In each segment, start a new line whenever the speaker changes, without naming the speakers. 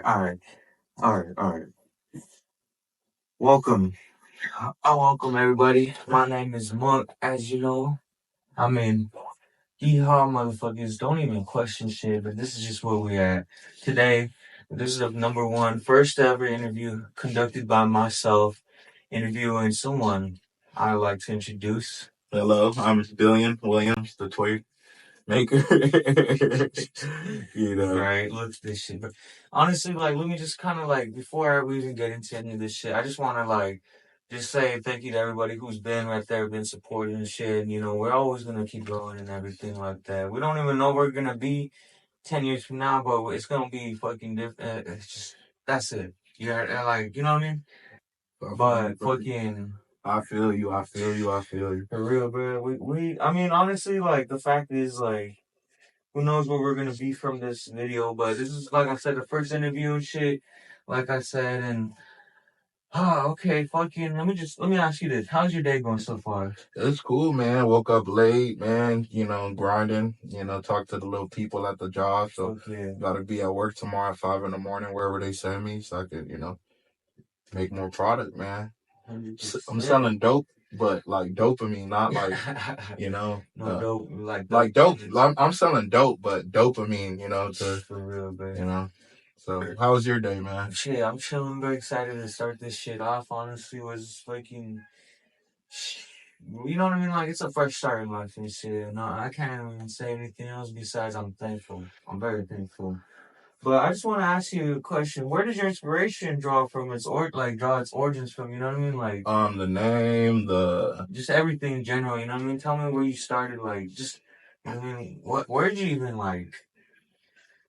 All right. Welcome. I welcome everybody. My name is Monk, as you know. I mean, yeehaw, motherfuckers. Don't even question shit, but this is just where we at. Today, this is the number one first ever interview conducted by myself, interviewing someone I like to introduce.
Hello, I'm Billion Williams, the toy maker.
Right, look at this shit. But honestly, like, let me just kind of like, before we even get into any of this shit, I just want to like, just say thank you to everybody who's been right there, been supporting and shit. You know, we're always gonna keep going and everything like that. We don't even know where we're gonna be 10 years from now, but it's gonna be fucking different. It's just that's it. Like, you know what I mean? But fucking.
I feel you.
For real, bro. I mean, honestly, like, the fact is, like, who knows where we're gonna be from this video, but this is, like I said, the first interview and shit, like I said, and okay, fucking, let me ask you this. How's your day going so far?
It's cool, man. Woke up late, man. Grinding. Talk to the little people at the job. So
Yeah.
gotta be at work tomorrow at 5 in the morning, wherever they send me, so I can, make more product, man. I'm selling dope, but like dopamine, not like,
No dope,
like dope. I'm selling dope, but dopamine,
for real, bro.
So how's your day, man?
Shit, I'm chilling, very excited to start this shit off. Honestly, was fucking, you know what I mean? Like, it's a fresh start in life and shit. No, I can't even say anything else besides I'm thankful. I'm very thankful. But I just want to ask you a question. Where does your inspiration draw from? Draw its origins from? You know what I mean? Like,
the name,
just everything in general. You know what I mean? Tell me where you started. Like, just, you know what I mean? Where did you even like?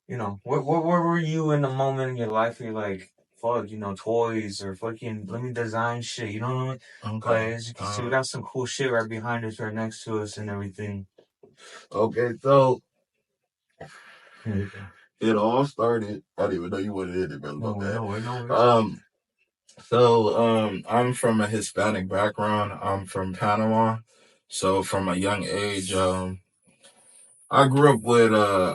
You know, where were you in the moment in your life where you're like, fuck, toys or fucking, let me design shit. You know what I mean?
Okay.
Like, as you can see, we got some cool shit right behind us, right next to us, and everything.
Okay, so it all started. I didn't even know you wanted it, brother. I'm from a Hispanic background. I'm from Panama. So from a young age, I grew up with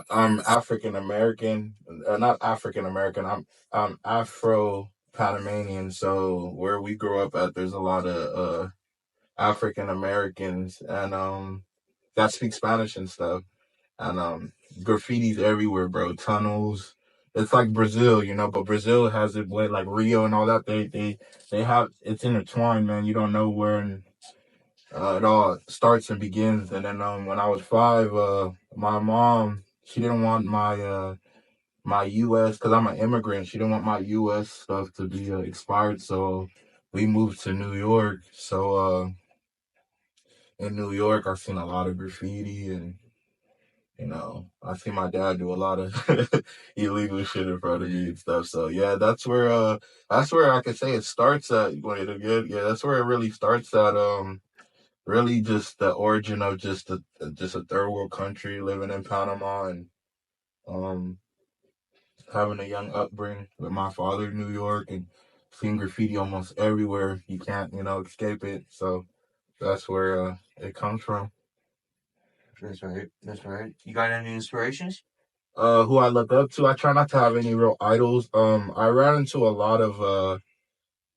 I'm African American, not African American. I'm Afro Panamanian. So where we grew up at, there's a lot of African Americans and that speak Spanish and stuff. And graffiti's everywhere, bro. Tunnels. It's like Brazil, but Brazil has it way like Rio and all that. They have it's intertwined, man. You don't know where it all starts and begins. And then when I was 5, my mom, she didn't want my U.S. because I'm an immigrant. She didn't want my U.S. stuff to be expired, so we moved to New York. So in New York, I've seen a lot of graffiti and. I see my dad do a lot of illegal shit in front of me and stuff. So yeah, that's where I could say it starts at. Yeah, that's where it really starts at. Really just the origin of just a third world country living in Panama and um having a young upbringing with my father in New York and seeing graffiti almost everywhere. You can't escape it. So that's where it comes from.
That's right. That's right. You got any inspirations?
Who I look up to. I try not to have any real idols. I ran into a lot of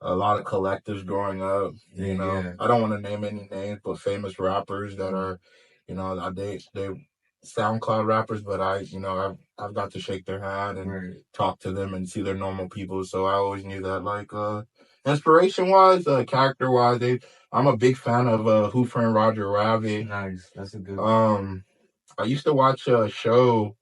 collectives growing up.
Yeah.
I don't want to name any names, but famous rappers that are, they SoundCloud rappers, but I've got to shake their hand and talk to them and see they're normal people. So I always knew that, like, inspiration wise, character wise, I'm a big fan of Who Framed Roger Rabbit.
Nice. That's a good one.
I used to watch a show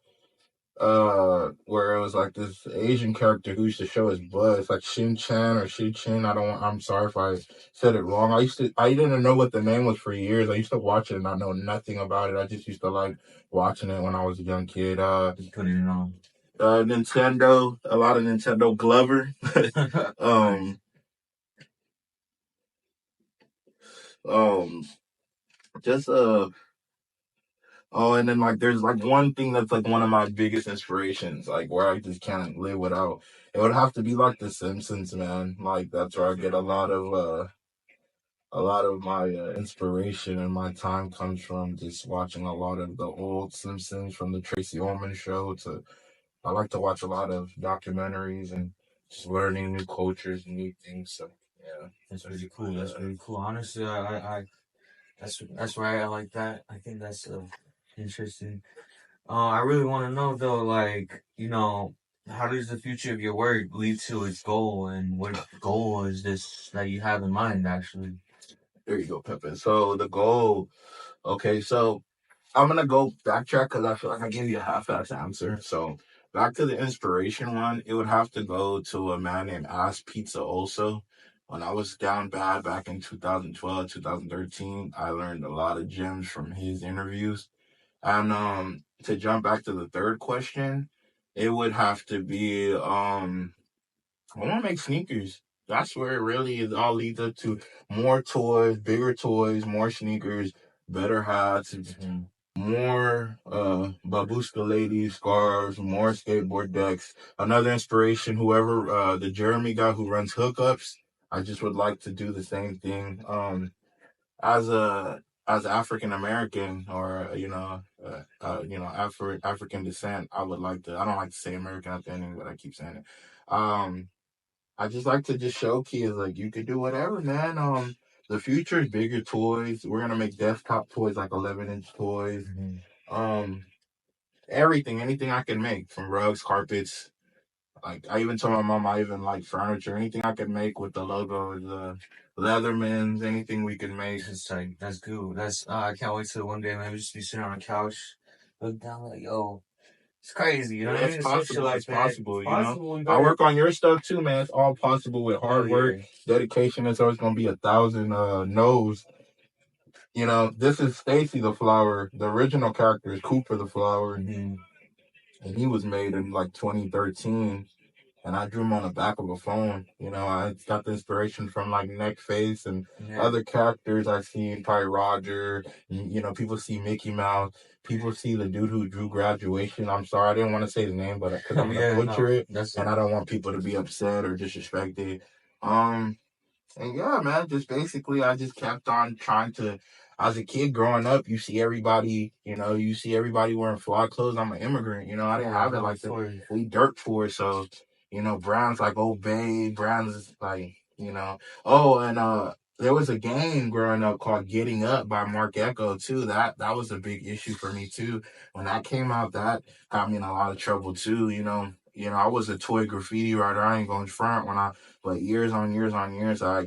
where it was like this Asian character who used to show his butt. It's like Shin Chan or Shi Chin. I'm sorry if I said it wrong. I didn't know what the name was for years. I used to watch it and I know nothing about it. I just used to like watching it when I was a young kid.
Just putting it on.
Nintendo, a lot of Nintendo Glover. Just Oh, and then like there's like one thing that's like one of my biggest inspirations, like where I just can't live without. It would have to be like The Simpsons, man. Like that's where I get a lot of my inspiration and my time comes from just watching a lot of the old Simpsons from the Tracy Ullman show to I like to watch a lot of documentaries and just learning new cultures and new things. So yeah,
That's
that's
really cool.
kind
That's
of.
really cool. Honestly, that's right. I like that. I think that's interesting. I really want to know though, like, how does the future of your work lead to its goal, and what goal is this that you have in mind, actually?
There you go, Pepe. So the goal. Okay, so I'm gonna go backtrack because I feel like I gave you a half-ass answer. So back to the inspiration one, it would have to go to a man named Ass Pizza. Also, when I was down bad back in 2012, 2013, I learned a lot of gems from his interviews. And to jump back to the third question, it would have to be I want to make sneakers. That's where it really is all leads up to more toys, bigger toys, more sneakers, better hats, more babushka ladies, scarves, more skateboard decks. Another inspiration, whoever the Jeremy guy who runs hookups, I just would like to do the same thing. As a as African American or African descent, I would like to. I don't like to say American at the ending, but I keep saying it. Um, I just like to just show kids like you could do whatever, man. The future is bigger toys. We're gonna make desktop toys like 11-inch toys. Um, everything, anything I can make from rugs, carpets. Like I even told my mom I even like furniture, anything I can make with the logo, the Leathermans, anything we can make.
It's like that's cool. That's I can't wait till one day maybe just be sitting on a couch, look down like yo, it's crazy. You know what I
It's
mean? It's some shit
possible.
like
It's
that. It's
possible.
possible. We
I
better.
work on your stuff too, man. It's all possible with
Hell
hard work,
yeah.
dedication. It's always gonna be 1,000 no's. This is Stacy the flower. The original character is Cooper the flower, and he was made in like 2013. And I drew him on the back of a phone. I got the inspiration from like Neck Face and
Yeah.
other characters I've seen, probably Roger. People see Mickey Mouse. People see the dude who drew Graduation. I'm sorry, I didn't want to say his name, but because I'm gonna
Yeah.
butcher
No.
it,
That's
and
it.
I don't want people to be upset or disrespected. Um, and yeah, man, just basically, I just kept on trying to. As a kid growing up, you see everybody wearing fly clothes. I'm an immigrant, I didn't have it
No,
like
of
that.
course.
We dirt poor, so brands like Obey, brands like Oh, and there was a game growing up called Getting Up by Mark Echo too. That was a big issue for me too. When that came out, that got me in a lot of trouble too. I was a toy graffiti writer. I ain't going front when I but years on years on years, I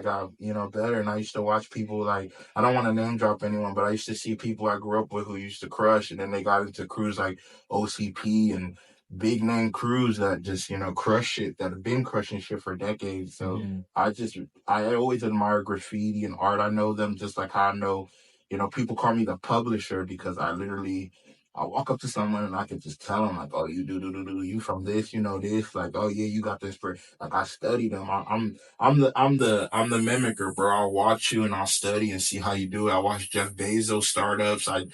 got, better. And I used to watch people like, I don't want to name drop anyone, but I used to see people I grew up with who used to crush. And then they got into crews like OCP and big name crews that just, crush shit, that have been crushing shit for decades. So I always admire graffiti and art. I know them just like how I know, people call me the publisher because I walk up to someone and I can just tell them like, oh, you you from this, this, like, oh yeah, you got this. Like I study them. I'm the mimicker, bro. I'll watch you and I'll study and see how you do it. I watch Jeff Bezos startups. I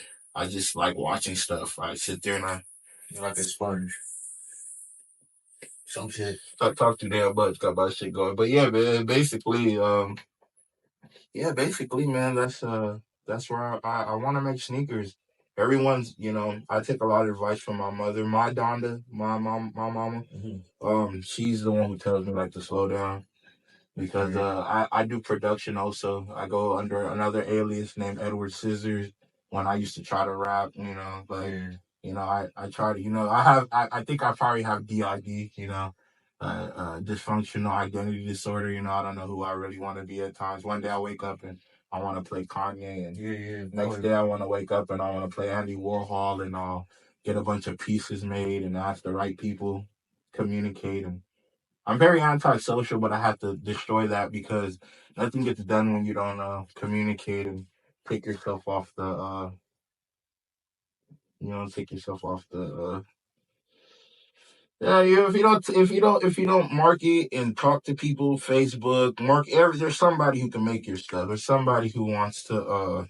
just like watching stuff. I sit there and
You're like a sponge. Some shit.
talk too damn much, got my shit going. But yeah, man, basically, man, that's where I want to make sneakers. Everyone's, I take a lot of advice from my mother, my Donda, my mama. She's the one who tells me like to slow down because I do production also. I go under another alias named Edward Scissors when I used to try to rap, but I try to, I think I probably have DID, dysfunctional identity disorder. I don't know who I really want to be at times. One day I wake up and I want to play Kanye, and next day I want to wake up and I want to play Andy Warhol, and I'll get a bunch of pieces made and ask the right people, communicate. And I'm very antisocial, but I have to destroy that because nothing gets done when you don't communicate and take yourself off the take yourself off the yeah, if you don't market and talk to people, Facebook, there's somebody who can make your stuff. There's somebody who wants to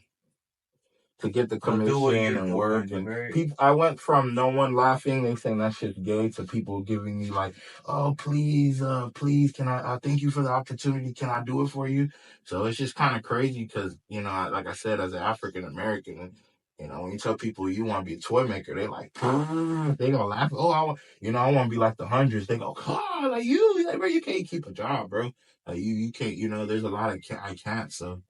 get the
They'll do what
commission
you're
and work.
doing,
And
right?
people, I went from no one laughing, they saying that shit's gay, to people giving me like, oh please, can I thank you for the opportunity, can I do it for you? So it's just kind of crazy because like I said, as an African American, When you tell people you want to be a toy maker, they like, they gonna laugh. Oh, I want to be like the hundreds. They go, like you, like, bro, you can't keep a job, bro. Like you can't. There's a lot of I can't. So.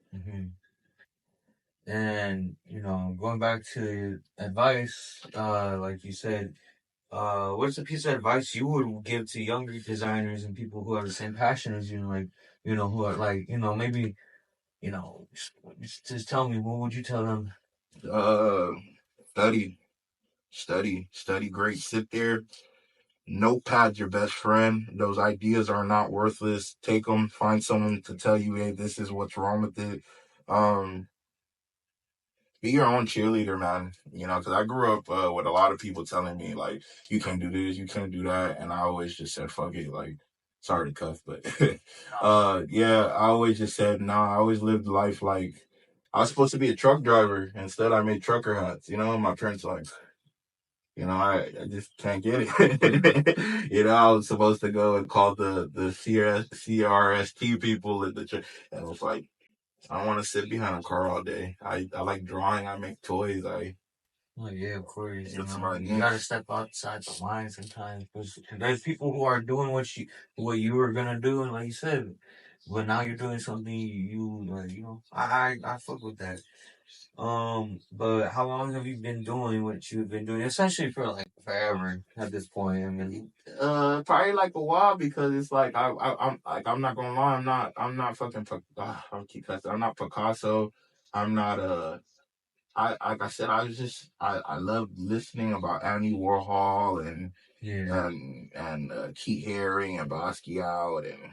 And going back to advice, like you said, what's a piece of advice you would give to younger designers and people who have the same passion as you, like, who are like, maybe, just tell me, what would you tell them?
Uh, study great. Sit there. Notepad's your best friend. Those ideas are not worthless. Take them. Find someone to tell you, hey, this is what's wrong with it. Be your own cheerleader, man. Because I grew up with a lot of people telling me, like, you can't do this, you can't do that. And I always just said, fuck it. Like, sorry to cuff, but yeah, I always just said, nah, I always lived life like I was supposed to be a truck driver. Instead, I made trucker hats. My parents like, I just can't get it. I was supposed to go and call the CRST people at the church. And it was like, I don't want to sit behind a car all day. I like drawing. I make toys.
Oh yeah, of course.
It's my
You gotta
niche.
step outside the line sometimes. Because there's people who are doing what you were gonna do, and like you said, but now you're doing something you like. I fuck with that. But how long have you been doing what you've been doing? Essentially for like forever at this point. I mean,
Probably like a while because it's like I'm not gonna lie. I'm not fucking. I'll keep cussing. I'm not Picasso. I'm not I like I said. I love listening about Andy Warhol and
yeah.
Keith Haring and Basquiat, and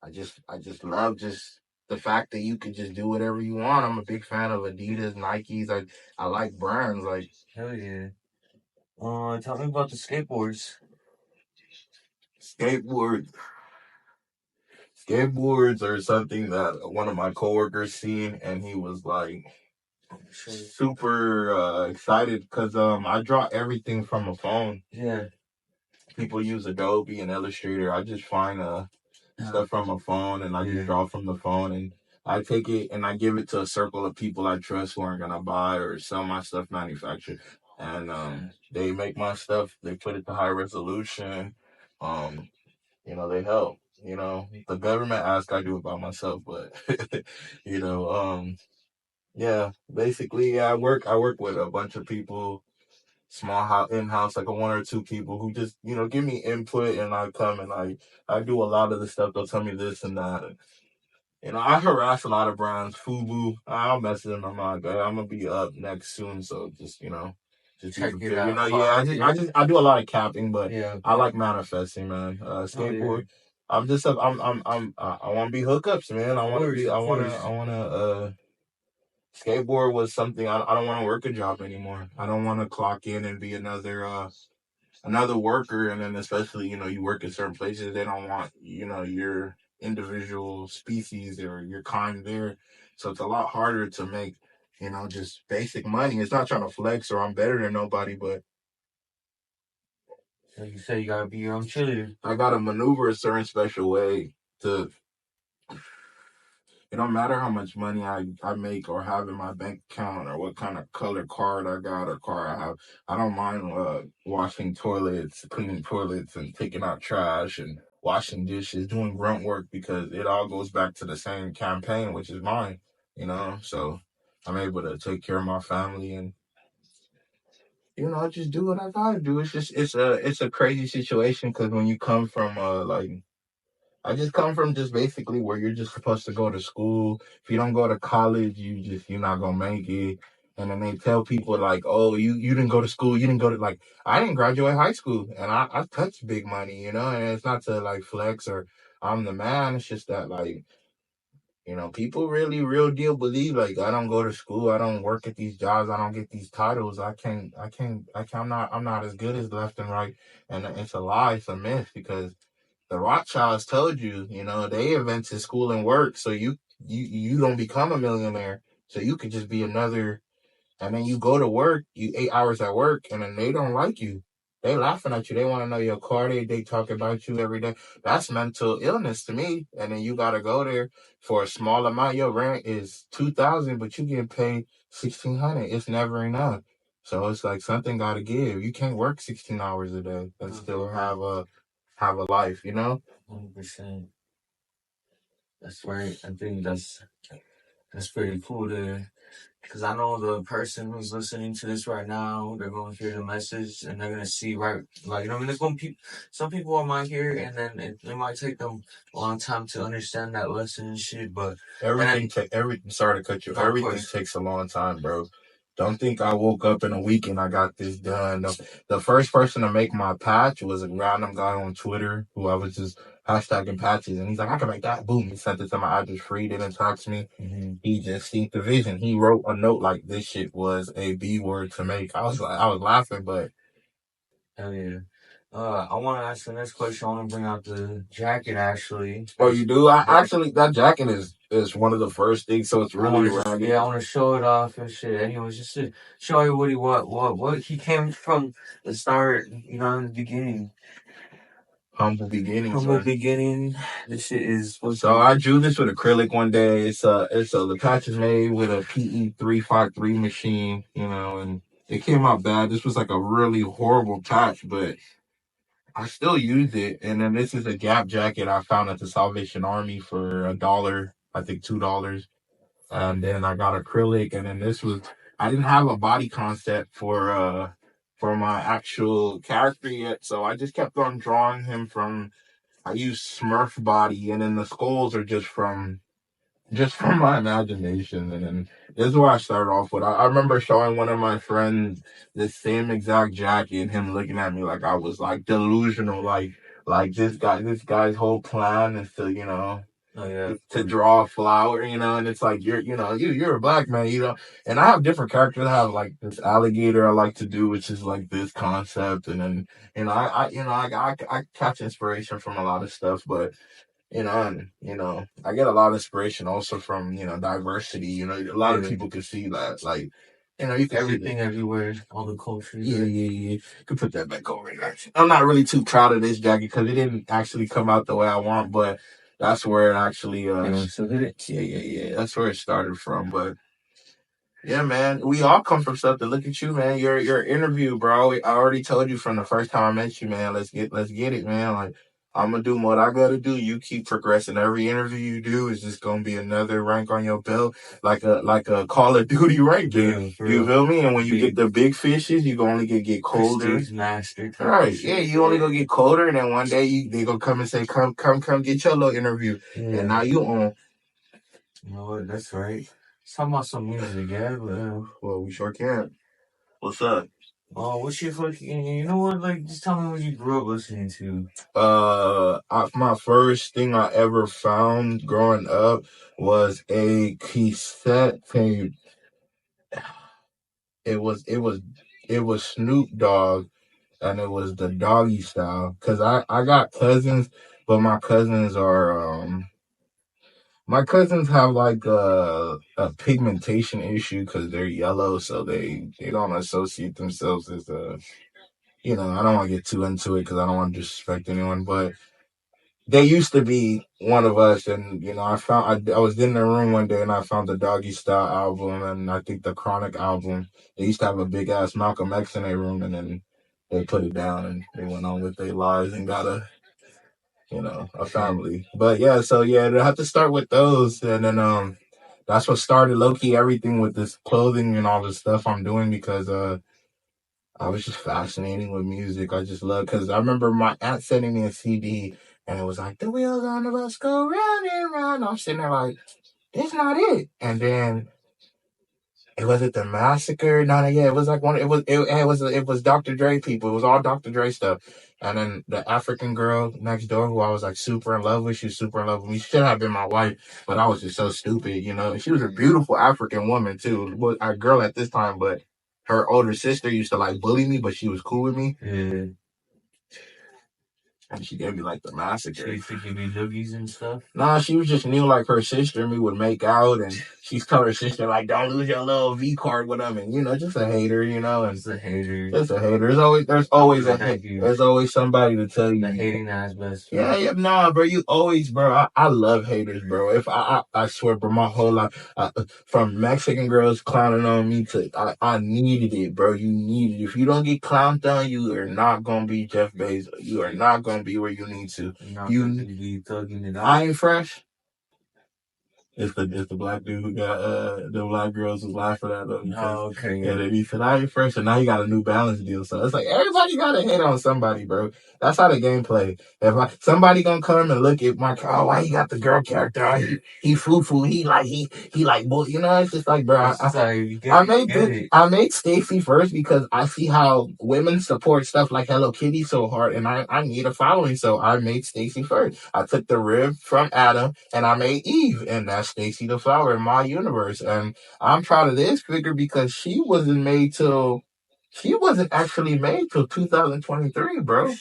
I just love just the fact that you could just do whatever you want. I'm a big fan of Adidas, Nikes. I like brands like
Hell yeah. Tell me about the skateboards.
skateboards. Skateboards are something that one of my coworkers seen, and he was like super excited because I draw everything from a phone.
Yeah.
People use Adobe and Illustrator. I just find stuff from a phone, and I just draw from the phone, and I take it and I give it to a circle of people I trust who aren't gonna buy or sell my stuff manufactured. And they make my stuff. They put it to high resolution. They help. The government asks, I do it by myself, but you know, yeah, basically, yeah, I work with a bunch of people, small house in house, like a one or two people who just give me input, and I come and I do a lot of the stuff. They'll tell me this and that. And, I harass a lot of brands. Fubu, I'll message them. I'm like, I'm gonna be up next soon, so just be
Check it
prepared.
out.
Yeah, I do a lot of capping, but
Yeah.
I like manifesting, man.
Oh yeah.
Skateboard. I want to be hookups, man. I
Of
want to
course,
be.
of
I
course.
want to. Skateboard was something I don't want to work a job anymore. I don't want to clock in and be another worker, and then especially you work in certain places, they don't want your individual species or your kind there, so it's a lot harder to make just basic money. It's not trying to flex or I'm better than nobody, but
Like you said, you gotta be your own cheerleader.
I gotta maneuver a certain special way to. It don't matter how much money I make or have in my bank account or what kind of color card I got or car I have. I don't mind washing toilets, cleaning toilets, and taking out trash and washing dishes, doing grunt work, because it all goes back to the same campaign, which is mine. So I'm able to take care of my family and just do what I gotta do. It's a crazy situation because when you come from I just come from just basically where you're just supposed to go to school. If you don't go to college, you're not gonna make it. And then they tell people like, oh, you didn't go to school, you didn't go to like I didn't graduate high school, and I touched big money, and it's not to like flex or I'm the man. It's just that like people really real deal believe like I don't go to school, I don't work at these jobs, I don't get these titles, I'm not as good as left and right, and it's a lie, it's a myth because the Rothschilds told you, they invented school and work, so you don't become a millionaire, so you could just be another, and then you go to work, you 8 hours at work, and then they don't like you. they laughing at you. They want to know your car. They talk about you every day. That's mental illness to me. And then you gotta go there for a small amount. Your rent is 2,000, but you get paid 1,600. It's never enough. So it's like something gotta give. You can't work 16 hours a day and still have a life.
100%. That's right. I think that's pretty cool to, because I know the person who's listening to this right now, they're going to hear the message and they're going to see right, like, I mean, there's going to be some people might hear it and then it might take them a long time to understand that lesson and shit, but
everything. Sorry to cut you.
no, of
Everything
course.
takes a long time, bro. Don't think I woke up in a week and I got this done. The first person to make my patch was a random guy on Twitter who I was just hashtagging patches, and he's like, "I can make that." Boom! He sent it to my address free. Didn't text me. He just seen the vision. He wrote a note like, "This shit was a B word to make." I was laughing, but
Hell yeah. I want to ask the next question. I want to bring out the jacket, actually.
oh, you do? I actually that jacket is one of the first things, so it's really ragged.
Yeah, I want to show it off and shit. Anyways, just to show everybody what he came from the start, you know, in the beginning.
Humble beginnings,
Humble
man.
beginning. This shit is
So I drew this with acrylic one day. It's the patch is made with a PE 353 machine, and it came out bad. This was like a really horrible patch, but I still used it. And then this is a Gap jacket I found at the Salvation Army for $1, I think $2. And then I got acrylic, and then I didn't have a body concept for my actual character yet, so I just kept on drawing him from. I used Smurf body, and then the skulls are just from my imagination. And then this is where I started off with. I remember showing one of my friends the same exact jacket, and him looking at me like I was like delusional, like this guy's whole plan is to
oh yeah,
to draw a flower, and it's like you're a black man, and I have different characters. I have like this alligator I like to do, which is like this concept, and then I catch inspiration from a lot of stuff, but I get a lot of inspiration also from diversity. A lot of people can see that, like you can
everything everywhere, all the cultures.
yeah, yeah, yeah. You can put that back over there. I'm not really too proud of this jacket because it didn't actually come out the way I want, but that's where it actually
So hit it.
yeah, yeah, yeah. That's where it started from. But yeah, man, we all come from something. Look at you, man. Your interview, bro. I already told you from the first time I met you, man. Let's get it, man. Like I'm gonna do what I gotta do. You keep progressing. Every interview you do is just gonna be another rank on your belt, like a Call of Duty rank.
Yeah,
You feel me? And when you get the big fishes, you gonna only get colder.
Prestige master.
Right? Yeah, you only gonna get colder, and then one day they gonna come and say, "Come, get your little interview," and now you on.
You know what? That's right. Talking about some music, yeah. But,
Well, we sure can. What's up?
what's your fucking? You know what? Like, just tell me what you grew up listening to.
My first thing I ever found growing up was a cassette tape. It was Snoop Dogg, and it was the Doggy Style. Cause I got cousins, but my cousins have like a pigmentation issue because they're yellow, so they don't associate themselves as I don't want to get too into it because I don't want to disrespect anyone, but they used to be one of us, and I was in the room one day and I found the Doggy Style album and I think the Chronic album. They used to have a big ass Malcolm X in their room, and then they put it down and they went on with their lives and got a family. But yeah, so yeah, I have to start with those, and then that's what started low key everything with this clothing and all this stuff I'm doing because I was just fascinating with music. I just love because I remember my aunt sending me a CD and it was like the wheels on the bus go round and round. I'm sitting there like, that's not it. And then it wasn't the massacre. No, yeah, it was like it was Dr. Dre people. It was all Dr. Dre stuff. And then the African girl next door who I was like super in love with, she was super in love with me. She should have been my wife, but I was just so stupid. She was a beautiful African woman too. Well, a girl at this time, but her older sister used to like bully me, but she was cool with me.
Yeah.
and she gave me like the massacre.
She used to give you noogies and stuff?
Nah, she was just knew like her sister and me would make out, and she's told her sister like, "Don't lose your little V card with them," and just a hater, and
It's a hater.
just a hater. There's always somebody to tell you
the hating ass best
friend. Yeah, nah, bro. You always, bro. I love haters, bro. If I swear, bro, my whole life, from Mexican girls clowning on me to, I needed it, bro. You need it. If you don't get clowned on, you are not gonna be Jeff Bezos. You are not gonna be where you need to.
You're not gonna be thugging it out.
I ain't fresh. It's the black dude who got the black girls was laughing at him.
Okay.
Yeah, he said I ain't fresh, and now he got a New Balance deal. So it's like everybody gotta hate on somebody, bro. That's how the game play. If somebody gonna come and look at my why he got the girl character? He foo. He like boy. It's just like, bro. I made Stacy first because I see how women support stuff like Hello Kitty so hard, and I need a following, so I made Stacy first. I took the rib from Adam and I made Eve, and that's Stacy the Flower in my universe. And I'm proud of this figure because she wasn't actually made till 2023, bro.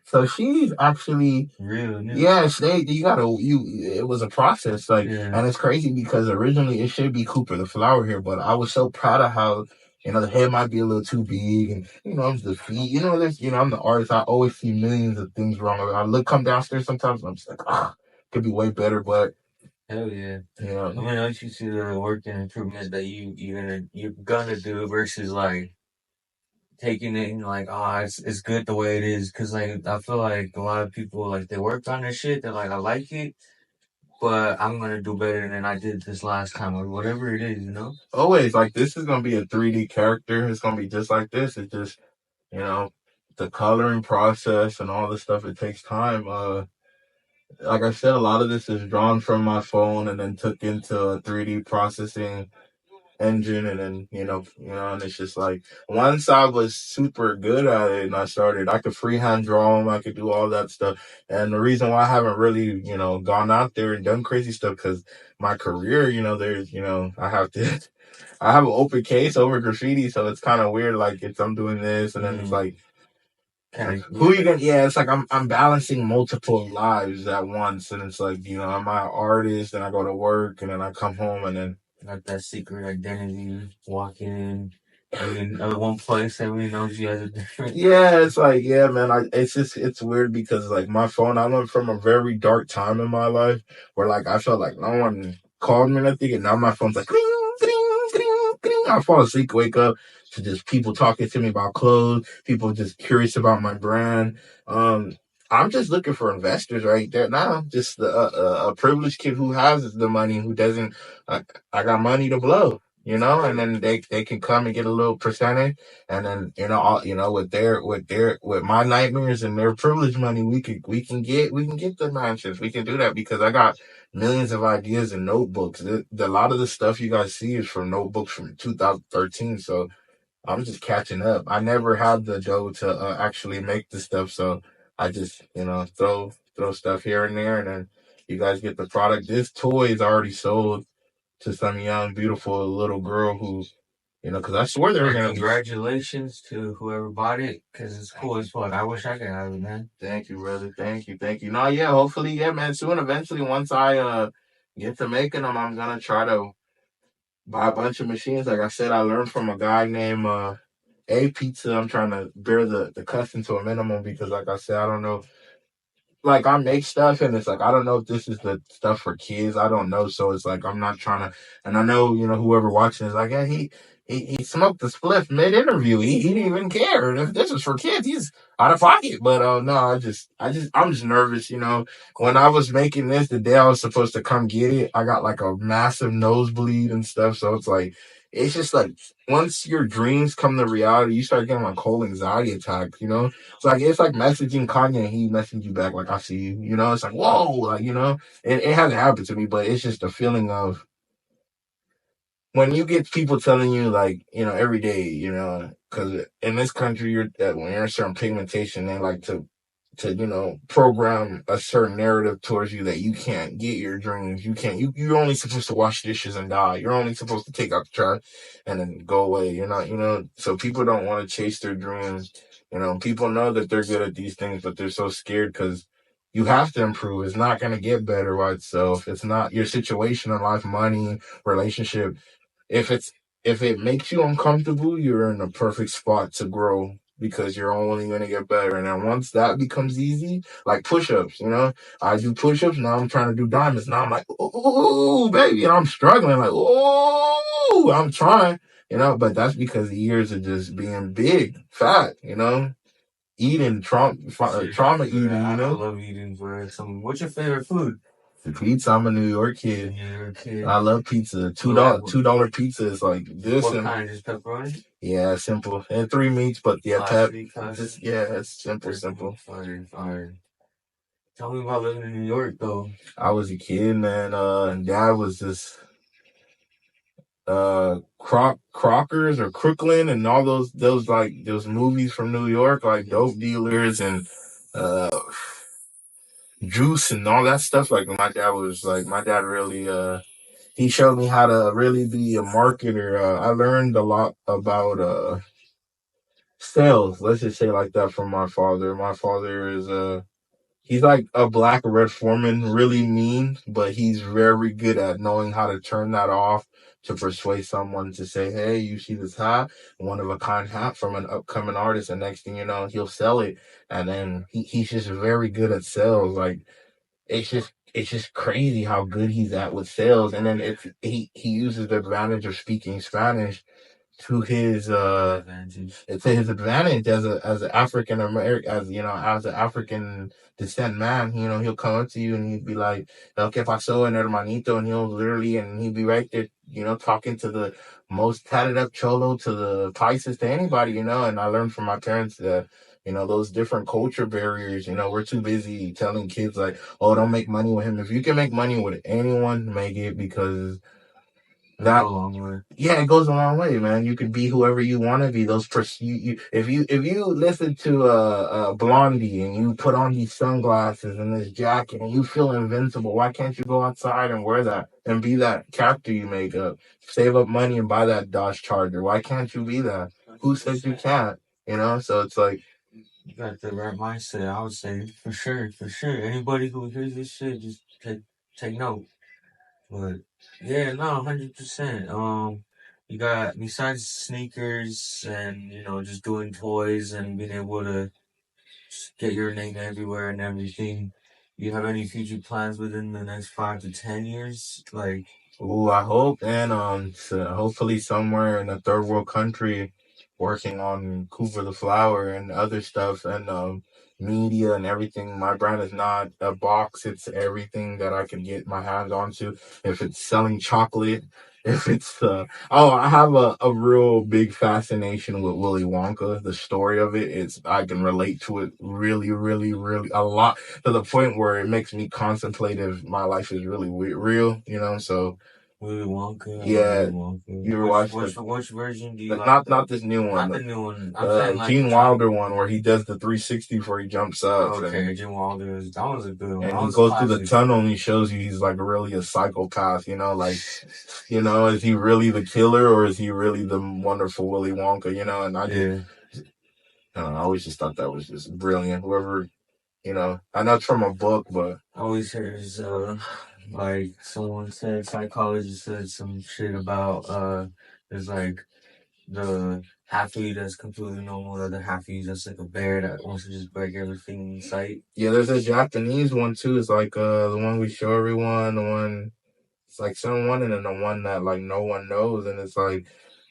So she's actually
real.
Yes, it was a process, and it's crazy because originally it should be Cooper the Flower here, but I was so proud of how the head might be a little too big, and I'm the feet, I'm the artist. I always see millions of things wrong. I come downstairs sometimes and I'm just like, could be way better, but
hell yeah. I mean, once you see the work and improvements that you're gonna do versus like taking it and like, it's good the way it is. Cause like, I feel like a lot of people, like, they work on their shit. They're like, I like it, but I'm gonna do better than I did this last time or whatever it is,
Always, like, this is gonna be a 3D character. It's gonna be just like this. It's just, the coloring process and all the stuff, it takes time. Like I said, a lot of this is drawn from my phone and then took into a 3D processing engine, and then and it's just like once I was super good at it and I could freehand draw them, I could do all that stuff. And the reason why I haven't really gone out there and done crazy stuff, because my career, there's I have an open case over graffiti, so it's kind of weird. Like, I'm doing this, and then it's like, who you gonna? Yeah, it's like I'm balancing multiple lives at once, and it's like I'm an artist, and I go to work, and then I come home, and then
got that secret identity, walking in one place, everybody knows you as a different.
Yeah, it's like, yeah, man. It's weird because like my phone, I went from a very dark time in my life where like I felt like no one called me or nothing, and now my phone's like, cling, cling, cling, cling. I fall asleep, wake up to just people talking to me about clothes, people just curious about my brand. I'm just looking for investors right there now. Just a privileged kid who has the money, who doesn't. I got money to blow, and then they can come and get a little percentage, and then with my nightmares and their privilege money, we can get the mansions. We can do that because I got millions of ideas in notebooks. A lot of the stuff you guys see is from notebooks from 2013. So I'm just catching up. I never had the dough to actually make the stuff, so I just throw stuff here and there, and then you guys get the product. This toy is already sold to some young, beautiful little girl who, because I swear they were gonna.
Congratulations to whoever bought it, because it's cool as fuck. I wish I could have it, man.
Thank you, brother. Thank you. No, yeah, hopefully, yeah, man. Soon, eventually, once I get to making them, I'm gonna try to buy a bunch of machines. Like I said, I learned from a guy named A Pizza. I'm trying to bear the custom to a minimum because, like I said, I don't know. Like, I make stuff and it's like, I don't know if this is the stuff for kids. I don't know. So it's like, I'm not trying to, and I know, whoever watching is like, yeah, he smoked the spliff mid interview. He didn't even care. And if this is for kids, he's out of pocket. But no, I'm just nervous. When I was making this, the day I was supposed to come get it, I got like a massive nosebleed and stuff. So it's like, it's just like once your dreams come to reality, you start getting like whole anxiety attacks, it's like messaging Kanye and he messaged you back like, I see you, it's like, whoa, like, it hasn't happened to me, but it's just a feeling of when you get people telling you like, every day, because in this country, when you're a certain pigmentation, they like to program a certain narrative towards you that you can't get your dreams. You can't, you're only supposed to wash dishes and die. You're only supposed to take out the trash and then go away. You're not, so people don't want to chase their dreams. You know, people know that they're good at these things, but they're so scared because you have to improve. It's not going to get better by itself. It's not your situation in life, money, relationship. If it's if it makes you uncomfortable, you're in a perfect spot to grow because you're only going to get better. And then once that becomes easy, like push-ups, you know, I do push-ups. Now I'm trying to do diamonds. Now I'm like, oh, baby. And I'm struggling like, oh, I'm trying, you know, but that's because the years of just being big, fat, you know, eating, trauma eating, you
I
know.
love eating, bro. What's your favorite food?
The pizza. I'm a New York kid.
New York kid.
I love pizza.
What,
$2 pizza is like this.
what
And
kind? Just pepperoni?
yeah, simple. And 3 meats, but yeah, pep.
Classic, classic.
Just yeah, it's simple.
Fire, fire. Tell me about living in New York, though.
I was a kid, man. Dad was just Crockers or Crooklyn and all those movies from New York, like dope dealers and uh juice and all that stuff. Like my dad really he showed me how to really be a marketer. I learned a lot about sales, let's just say like that, from my father. My father is he's like a black red foreman, really mean, but he's very good at knowing how to turn that off to persuade someone to say, hey, you see this hat, one of a kind hat from an upcoming artist, and next thing you know, he'll sell it. And then he's just very good at sales. Like it's just crazy how good he's at with sales. And then he uses the advantage of speaking Spanish to his advantage as an African American, as an African descent man. You know, he'll come up to you and he'd be like, "El que pasó, en hermanito," and he'd be right there, you know, talking to the most tatted up cholo, to the paisas, to anybody, you know. And I learned from my parents that, you know, those different culture barriers, you know, we're too busy telling kids like, oh, don't make money with him. If you can make money with anyone, make it, because that, yeah, it goes a long way, man. You could be whoever you want to be. If you listen to Blondie and you put on these sunglasses and this jacket and you feel invincible, why can't you go outside and wear that and be that character you make up? Save up money and buy that Dodge Charger. Why can't you be that? Who says you can't? You know, so it's like,
you got the right mindset, I would say, for sure, for sure. Anybody who hears this shit, just take note. But yeah, no, 100%. You got, besides sneakers and just doing toys and being able to just get your name everywhere and everything. You have any future plans within the next 5 to 10 years? Like,
ooh, I hope, and so hopefully somewhere in a third world country, working on Cooper the Flower and other stuff, and media and everything. My brand is not a box; it's everything that I can get my hands onto. If it's selling chocolate, if it's I have a real big fascination with Willy Wonka. The story of it's I can relate to it really, really, really a lot, to the point where it makes me contemplate if my life is really real, you know. So
Willy Wonka.
yeah,
Willy Wonka.
you ever watched
Which version do you like?
not this new one,
Not the new one. I'm saying like
Gene Wilder one where he does the 360 before he jumps up.
Okay, Gene Wilder, that was a good one.
And
That
he
was
goes through the
classic.
tunnel and he shows you he's like really a psychopath, you know, like, you know, is he really the killer or is he really the wonderful Willy Wonka, you know? And I always just thought that was just brilliant. Whoever, you know, I know it's from a book, but
I always hear like someone said, psychologist said some shit about there's like the half of you that's completely normal, the other half of you that's like a bear that wants to just break everything in sight.
yeah, there's a Japanese one too. It's like the one we show everyone, the one it's like someone, and then the one that like no one knows, and it's like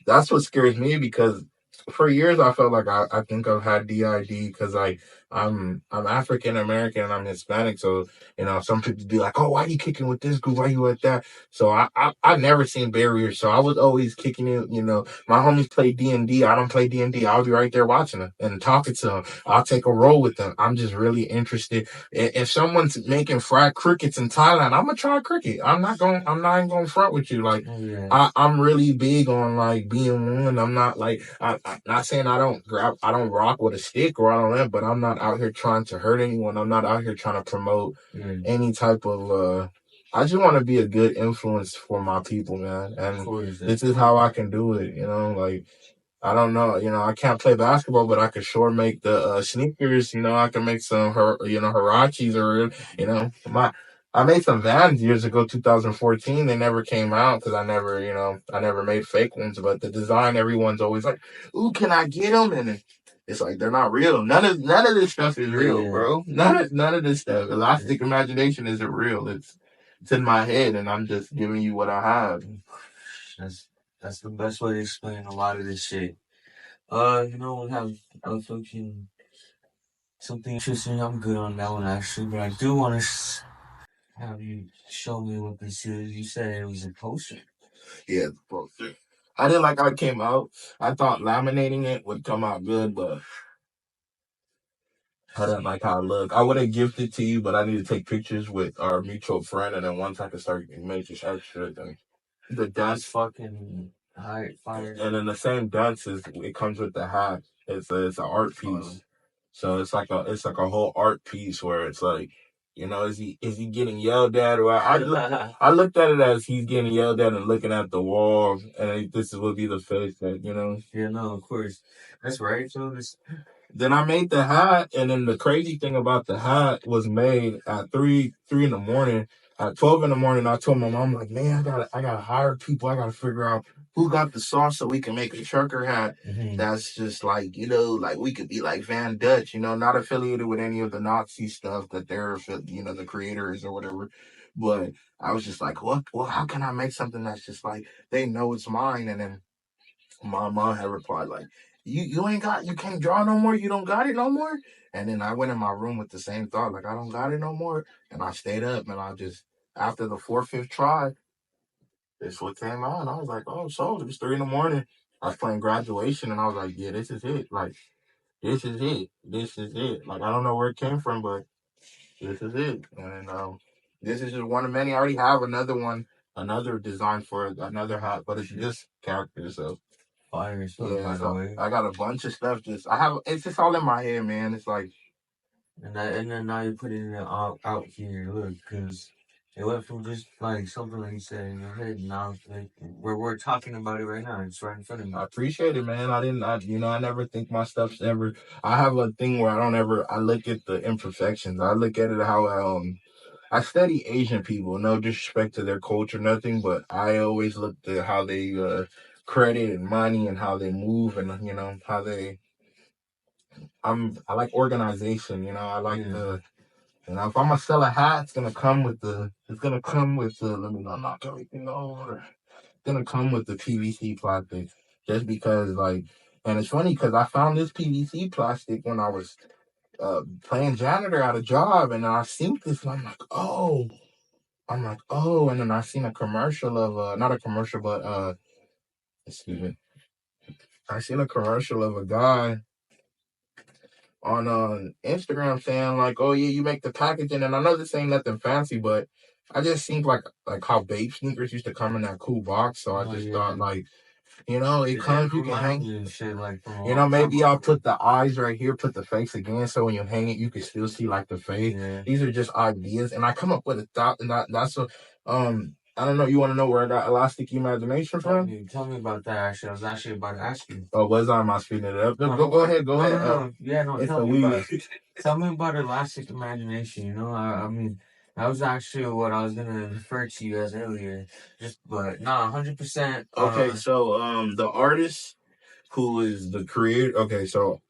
that's what scares me because for years I felt like I think I've had DID because I'm African American and I'm Hispanic, so you know some people be like, oh, why are you kicking with this group? Why you with that? So I never seen barriers, so I was always kicking it. You know, my homies play D&D. I don't play D&D. I'll be right there watching them and talking to them. I'll take a role with them. I'm just really interested. If someone's making fried crickets in Thailand, I'm gonna try cricket. I'm not even gonna front with you. Like, I'm really big on like being one. I'm not like I'm not saying I don't rock with a stick or I don't know, but I'm not out here trying to hurt anyone. I'm not out here trying to promote any type of I just want to be a good influence for my people, man. And this is how I can do it, you know, like I don't know. I can't play basketball, but I could sure make the sneakers. I can make some, Hirachis or, I made some Vans years ago, 2014. They never came out because I never made fake ones. But the design, everyone's always like, "Ooh, can I get them?" And it's like they're not real. None of this stuff is real, bro. None of this stuff. Elastic imagination isn't real. It's in my head, and I'm just giving you what I have.
That's the best way to explain a lot of this shit. We have fucking something interesting. I'm good on that one actually, but I do want to have you show me what this is. You said it was a poster.
Yeah, it's a poster. I didn't like how it came out. I thought laminating it would come out good, but I didn't like how it looked. I would have gifted to you, but I need to take pictures with our mutual friend, and then once I can start making extra, then the dance
fucking fire.
And then the same dance it comes with the hat. It's an art piece, so it's like a whole art piece where it's like, is he getting yelled at? Or I looked at it as he's getting yelled at and looking at the wall, and this will be the face that.
Yeah, no, of course, that's right. So
Then I made the hat, and then the crazy thing about the hat was made at three in the morning. At 12 in the morning, I told my mom, like, man, I gotta hire people. I gotta figure out who got the sauce so we can make a trucker hat. That's just like, like we could be like Van Dutch, not affiliated with any of the Nazi stuff that they're, the creators or whatever. But I was just like, what? Well, how can I make something that's just like they know it's mine? And then my mom had replied like, you can't draw no more, you don't got it no more. And then I went in my room with the same thought, like I don't got it no more. And I stayed up, and I just, after the fifth try, this what came out. And I was like, oh, so it was 3 in the morning. I was playing graduation, and I was like, yeah, this is it. Like, this is it. This is it. Like, I don't know where it came from, but this is it. And this is just one of many. I already have another design for another hat, but it's just characters. So
fire stuff,
yeah,
by the way.
I got a bunch of stuff. It's just all in my head, man. It's like,
and then now you're putting it out here. Look, because it went from just like something like you said in your head. Now it's like we're talking about it right now. It's right in front of me.
I appreciate it, man. I never think my stuff's ever. I have a thing where I look at the imperfections. I look at it how I study Asian people. No disrespect to their culture, nothing, but I always look at how they credit and money and how they move, and how they. I like organization. I like the. If I'm gonna sell a hat, it's gonna come with the. Let me not knock everything over. It's gonna come with the PVC plastic, just because and it's funny because I found this PVC plastic when I was playing janitor at a job, and I seen this, and I'm like, oh, and then I seen a commercial of not a commercial, but excuse me, I seen a commercial of a guy on Instagram saying like, oh yeah, you make the packaging, and I know this ain't nothing fancy, but I just think like how babe sneakers used to come in that cool box, so I just thought like, it comes, you can hang.
Shit, like
Maybe I'll put the eyes right here, put the face again, so when you hang it, you can still see like the face. Yeah. These are just ideas, and I come up with a thought, and that's a I don't know. You want to know where I got elastic imagination from?
Tell me about that. Actually, I was actually about to ask you.
Oh, was I? Am I speeding it up? No, go ahead. Go ahead.
No. Yeah, no. Tell me about it. Tell me about elastic imagination. I mean, that was actually what I was gonna refer to you as earlier. But 100%.
Okay, so the artist who is the creator. Okay, so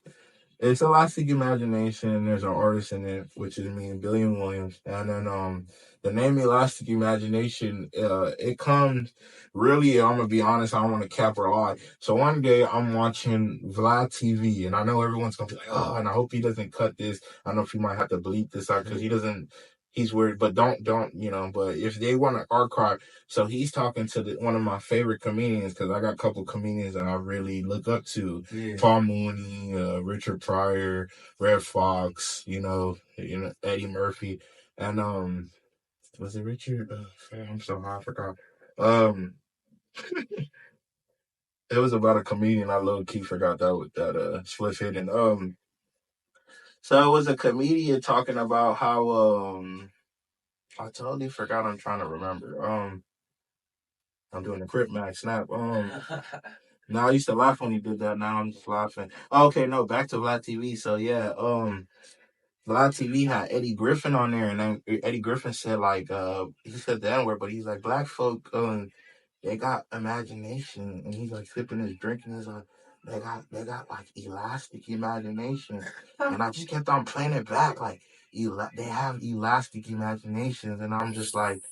it's Elastic Imagination. There's an artist in it, which is me and Billion Williams. And then the name Elastic Imagination, it comes really, I'm gonna be honest, I don't want to cap or lie. So one day I'm watching Vlad TV, and I know everyone's gonna be like, oh, and I hope he doesn't cut this. I know if he might have to bleep this out because he doesn't. He's weird, but don't But if they want to archive, so he's talking to one of my favorite comedians, because I got a couple comedians that I really look up to. Yeah. Paul Mooney, Richard Pryor, Red Fox, Eddie Murphy, and was it Richard? I'm so high, I forgot. It was about a comedian I low key forgot that split hit, and so it was a comedian talking about how I totally forgot. I'm trying to remember. I'm doing a Crip Max Snap. No, I used to laugh when he did that. Now I'm just laughing. Okay, no, back to Vlad TV. So yeah, Vlad TV had Eddie Griffin on there, and then Eddie Griffin said like he said the N word, but he's like black folk they got imagination, and he's like sipping his drink, and he's like they got like elastic imagination, and I just kept on playing it back like they have elastic imaginations, and I'm just like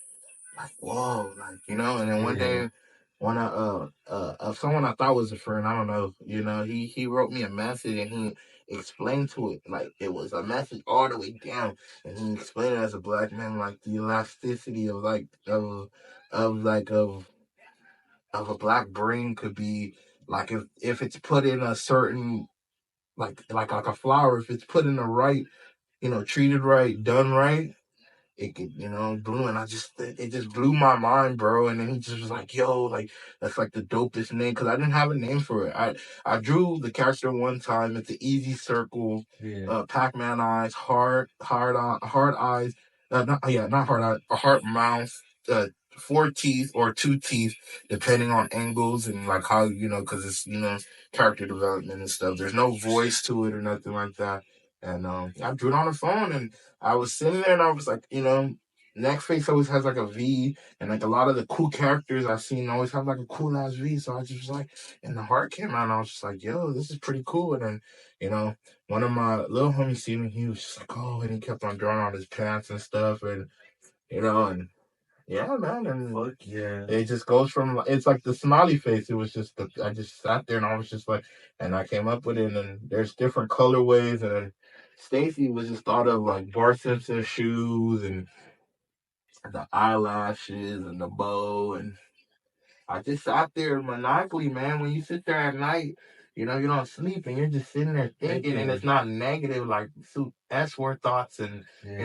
whoa, like and then one
Yeah.
day when someone I thought was a friend, I don't know, he wrote me a message and he explained to it like it was a message all the way down, and he explained it as a black man like the elasticity of like of like of a black brain could be like if it's put in a certain like a flower, if it's put in the right, treated right, done right, it could, blew, and it just blew my mind, bro. And then he just was like, yo, like, that's like the dopest name, because I didn't have a name for it. I drew the character one time. It's an easy circle,
Yeah.
Pac-Man eyes, hard eyes, not hard eyes, a heart mouth, four teeth or two teeth, depending on angles and like how, because it's, character development and stuff. There's no voice to it or nothing like that. And I drew it on the phone, and I was sitting there and I was like, next face always has like a V, and like a lot of the cool characters I've seen always have like a cool ass V. So I just was like, and the heart came out, and I was just like, yo, this is pretty cool. And then, one of my little homies seen me, he was just like, oh, and he kept on drawing on his pants and stuff, and and yeah, man, and
Fuck yeah.
it just goes from it's like the smiley face. It was just I just sat there and I was just like, and I came up with it. And there's different colorways, and then Stacy was just thought of like Bart Simpson shoes and the eyelashes and the bow, and I just sat there maniacally, man. When you sit there at night, you don't sleep, and you're just sitting there thinking, and it's not negative like S word thoughts and
Yeah.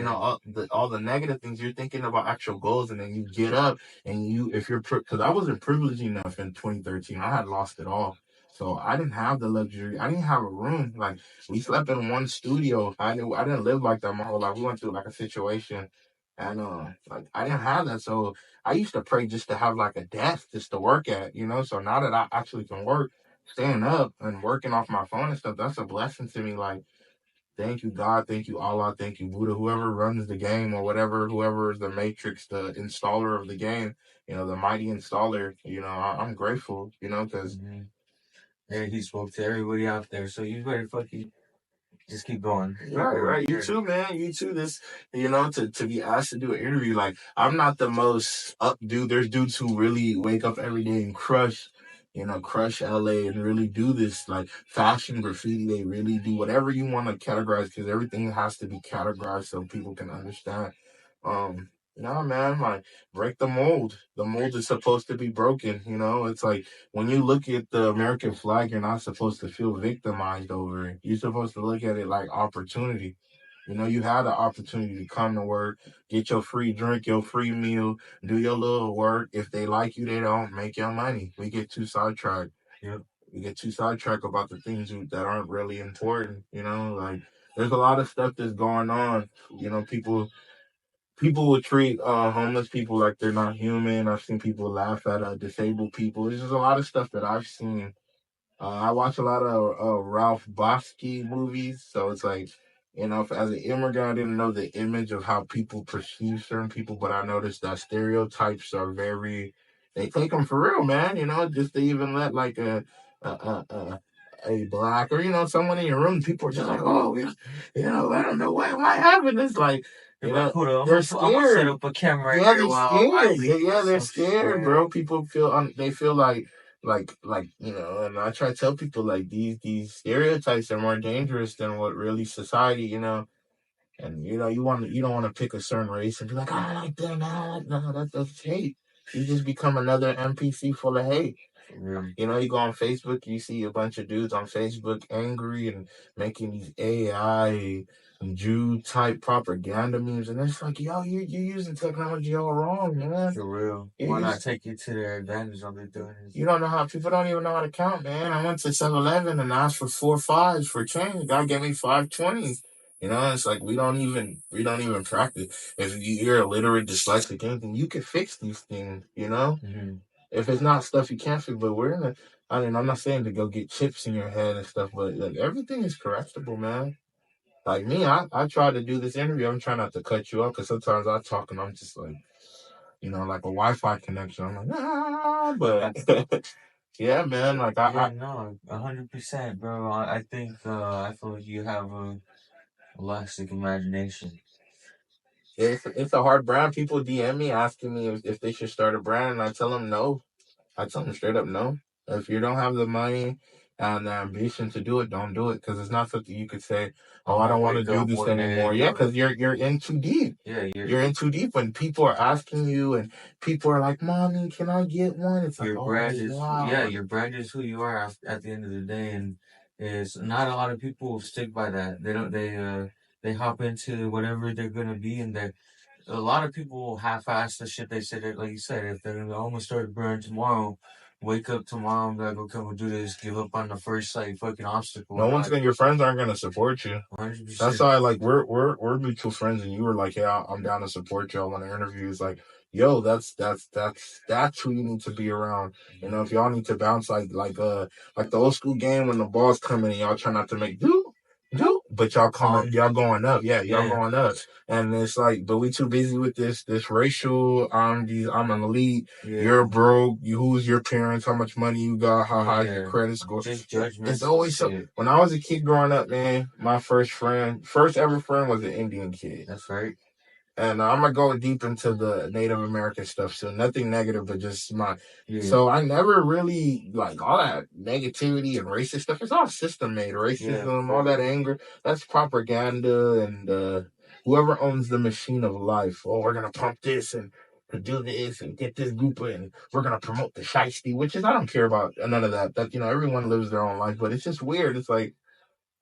all the negative things. You're thinking about actual goals, and then you get up and if you're because I wasn't privileged enough in 2013. I had lost it all. So I didn't have the luxury. I didn't have a room. Like we slept in one studio. I didn't live like that my whole life. We went through like a situation, and like I didn't have that. So I used to pray just to have like a desk just to work at, So now that I actually can work, staying up and working off my phone and stuff, that's a blessing to me. Like, thank you, God, thank you, Allah, thank you, Buddha, whoever runs the game or whoever is the matrix, the installer of the game, the mighty installer, I'm grateful, because
Yeah, he spoke to everybody out there, so you better fucking just keep going.
right. You too, man. You too. This, to be asked to do an interview, like I'm not the most up dude. There's dudes who really wake up every day and crush LA and really do this like fashion graffiti. They really do whatever you want to categorize, because everything has to be categorized so people can understand. No, man, like break the mold. The mold is supposed to be broken. It's like when you look at the American flag, you're not supposed to feel victimized over it. You're supposed to look at it like opportunity. You had the opportunity to come to work, get your free drink, your free meal, do your little work. If they like you, they don't make your money. We get too sidetracked.
Yep.
We get too sidetracked about the things that aren't really important. Like there's a lot of stuff that's going on. People will treat homeless people like they're not human. I've seen people laugh at disabled people. There's just a lot of stuff that I've seen. I watch a lot of Ralph Bosky movies, so it's like, as an immigrant, I didn't know the image of how people perceive certain people, but I noticed that stereotypes are they take them for real, man. Just to even let like a, a, a black or someone in your room, people are just like, oh, I don't know why happened this, like.
Hold on,
They're
I'm gonna set
scared.
up a camera
Yeah,
here
they're
while I
scared.
leave.
Yeah, they're
Some
scared,
shit.
bro. People feel they feel like and I try to tell people like these stereotypes are more dangerous than what really society, and you don't want to pick a certain race and be like, I like them, no, that's hate. You just become another NPC full of hate.
Really.
You go on Facebook, you see a bunch of dudes on Facebook angry and making these AI and Jew type propaganda memes, and it's like, yo, you're using technology all wrong, man.
For real. Why not take it to their advantage on their doing this?
You don't know how people don't even know how to count, man. I went to 7-Eleven and asked for 4 5s for change. God gave me 5 20s. It's like we don't even practice. If you're illiterate, dyslexic, anything, you can fix these things.
Mm-hmm.
If it's not stuff you can't fix, but we're in I mean, I'm not saying to go get chips in your head and stuff, but like everything is correctable, man. Like me, I try to do this interview. I'm trying not to cut you off because sometimes I talk and I'm just like, like a Wi-Fi connection. I'm like, but yeah, man. Like
Yeah, no, 100%, bro. I think I feel like you have a elastic imagination.
it's a hard brand. People DM me asking me if they should start a brand, and I tell them no. I tell them straight up no. If you don't have the money and the ambition to do it, don't do it because it's not something you could say, "Oh,
I'm
I
gonna
don't want to
wake
do
up
this
one day
anymore."
and
Yeah, because you're in too deep.
yeah,
You're in too deep when people are asking you and people are like, "Mommy, can I get one?" It's like,
your
"Oh
brand is
wow."
your brand is who you are at the end of the day, and it's not a lot of people stick by that. They don't they hop into whatever they're gonna be, and they a lot of people half-ass the shit they said. That, like you said, if they're gonna almost start a brand tomorrow, wake up tomorrow, I'm gonna go come and do this, give up on the first like fucking obstacle,
No
and
one's
like
gonna. Your friends aren't gonna support you. That's
100%.
why, like, we're mutual friends, and you were like, "Yeah, I'm down to support you." I want to interview. It's like, yo, that's who you need to be around. If y'all need to bounce like the old school game when the ball's coming and y'all try not to make do, but y'all going up, yeah, y'all
Yeah,
going up, and it's like, but we too busy with this racial. I'm an elite.
yeah,
You're broke. Who's your parents? How much money you got? How high your
yeah.
credit score?
Just
It's
judgmental
always so.
shit.
When I was a kid growing up, man, my first ever friend was an Indian kid.
That's right.
And I'm gonna go deep into the Native American stuff. So nothing negative, but just my.
Yeah,
So I never really like all that negativity and racist stuff. It's all system made
yeah,
racism,
for
all that
real.
anger. That's propaganda and whoever owns the machine of life. Oh, we're gonna pump this and to do this and get this group and we're gonna promote the shiesty, which is I don't care about none of that. That everyone lives their own life, but it's just weird. It's like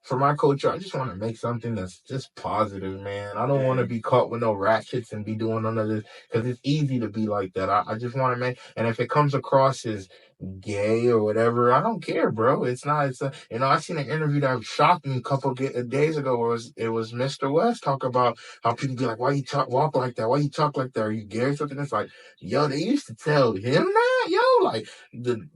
for my culture, I just want to make something that's just positive, man. I don't want to
Yeah,
be caught with no ratchets and be doing none of this because it's easy to be like that. I just want to make, and if it comes across as gay or whatever, I don't care, bro. It's not. It's a, I seen an interview that shocked me a couple days ago. Where it was Mr. West talk about how people be like, "Why you walk like that? Why you talk like that? Are you gay or something?" It's like, yo, they used to tell him that, yo, like the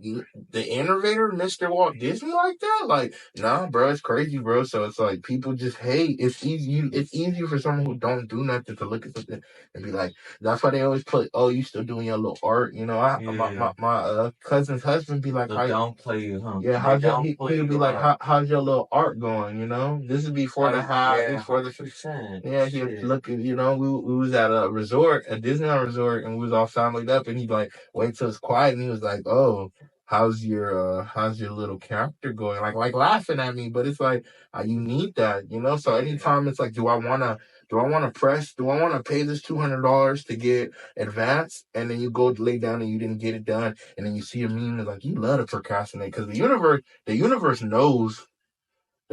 innovator, Mr. Walt Disney, like that, like. Nah, bro, it's crazy, bro. So it's like people just hate. It's easy. It's easier for someone who don't do nothing to look at something and be like. That's why they always put, "Oh, you still doing your little art?" I my
yeah.
my, my cousin's husband be like,
They
"How?"
downplay you, huh?
Yeah,
They
how's your
downplay
he'll be
you a
like,
lot.
how's your little art going? This is before the hat,
Yeah,
before the
100%.
yeah, he was
Shit.
looking, we was at a resort, a Disneyland resort, and we was all familied up, and he like wait till it's quiet, and he was like, "Oh, how's your little character going?" Like laughing at me, but it's like you need that, So
Yeah,
anytime it's like, do I wanna pay this $200 to get advanced, and then you go to lay down and you didn't get it done, and then you see a meme that's like you love to procrastinate because the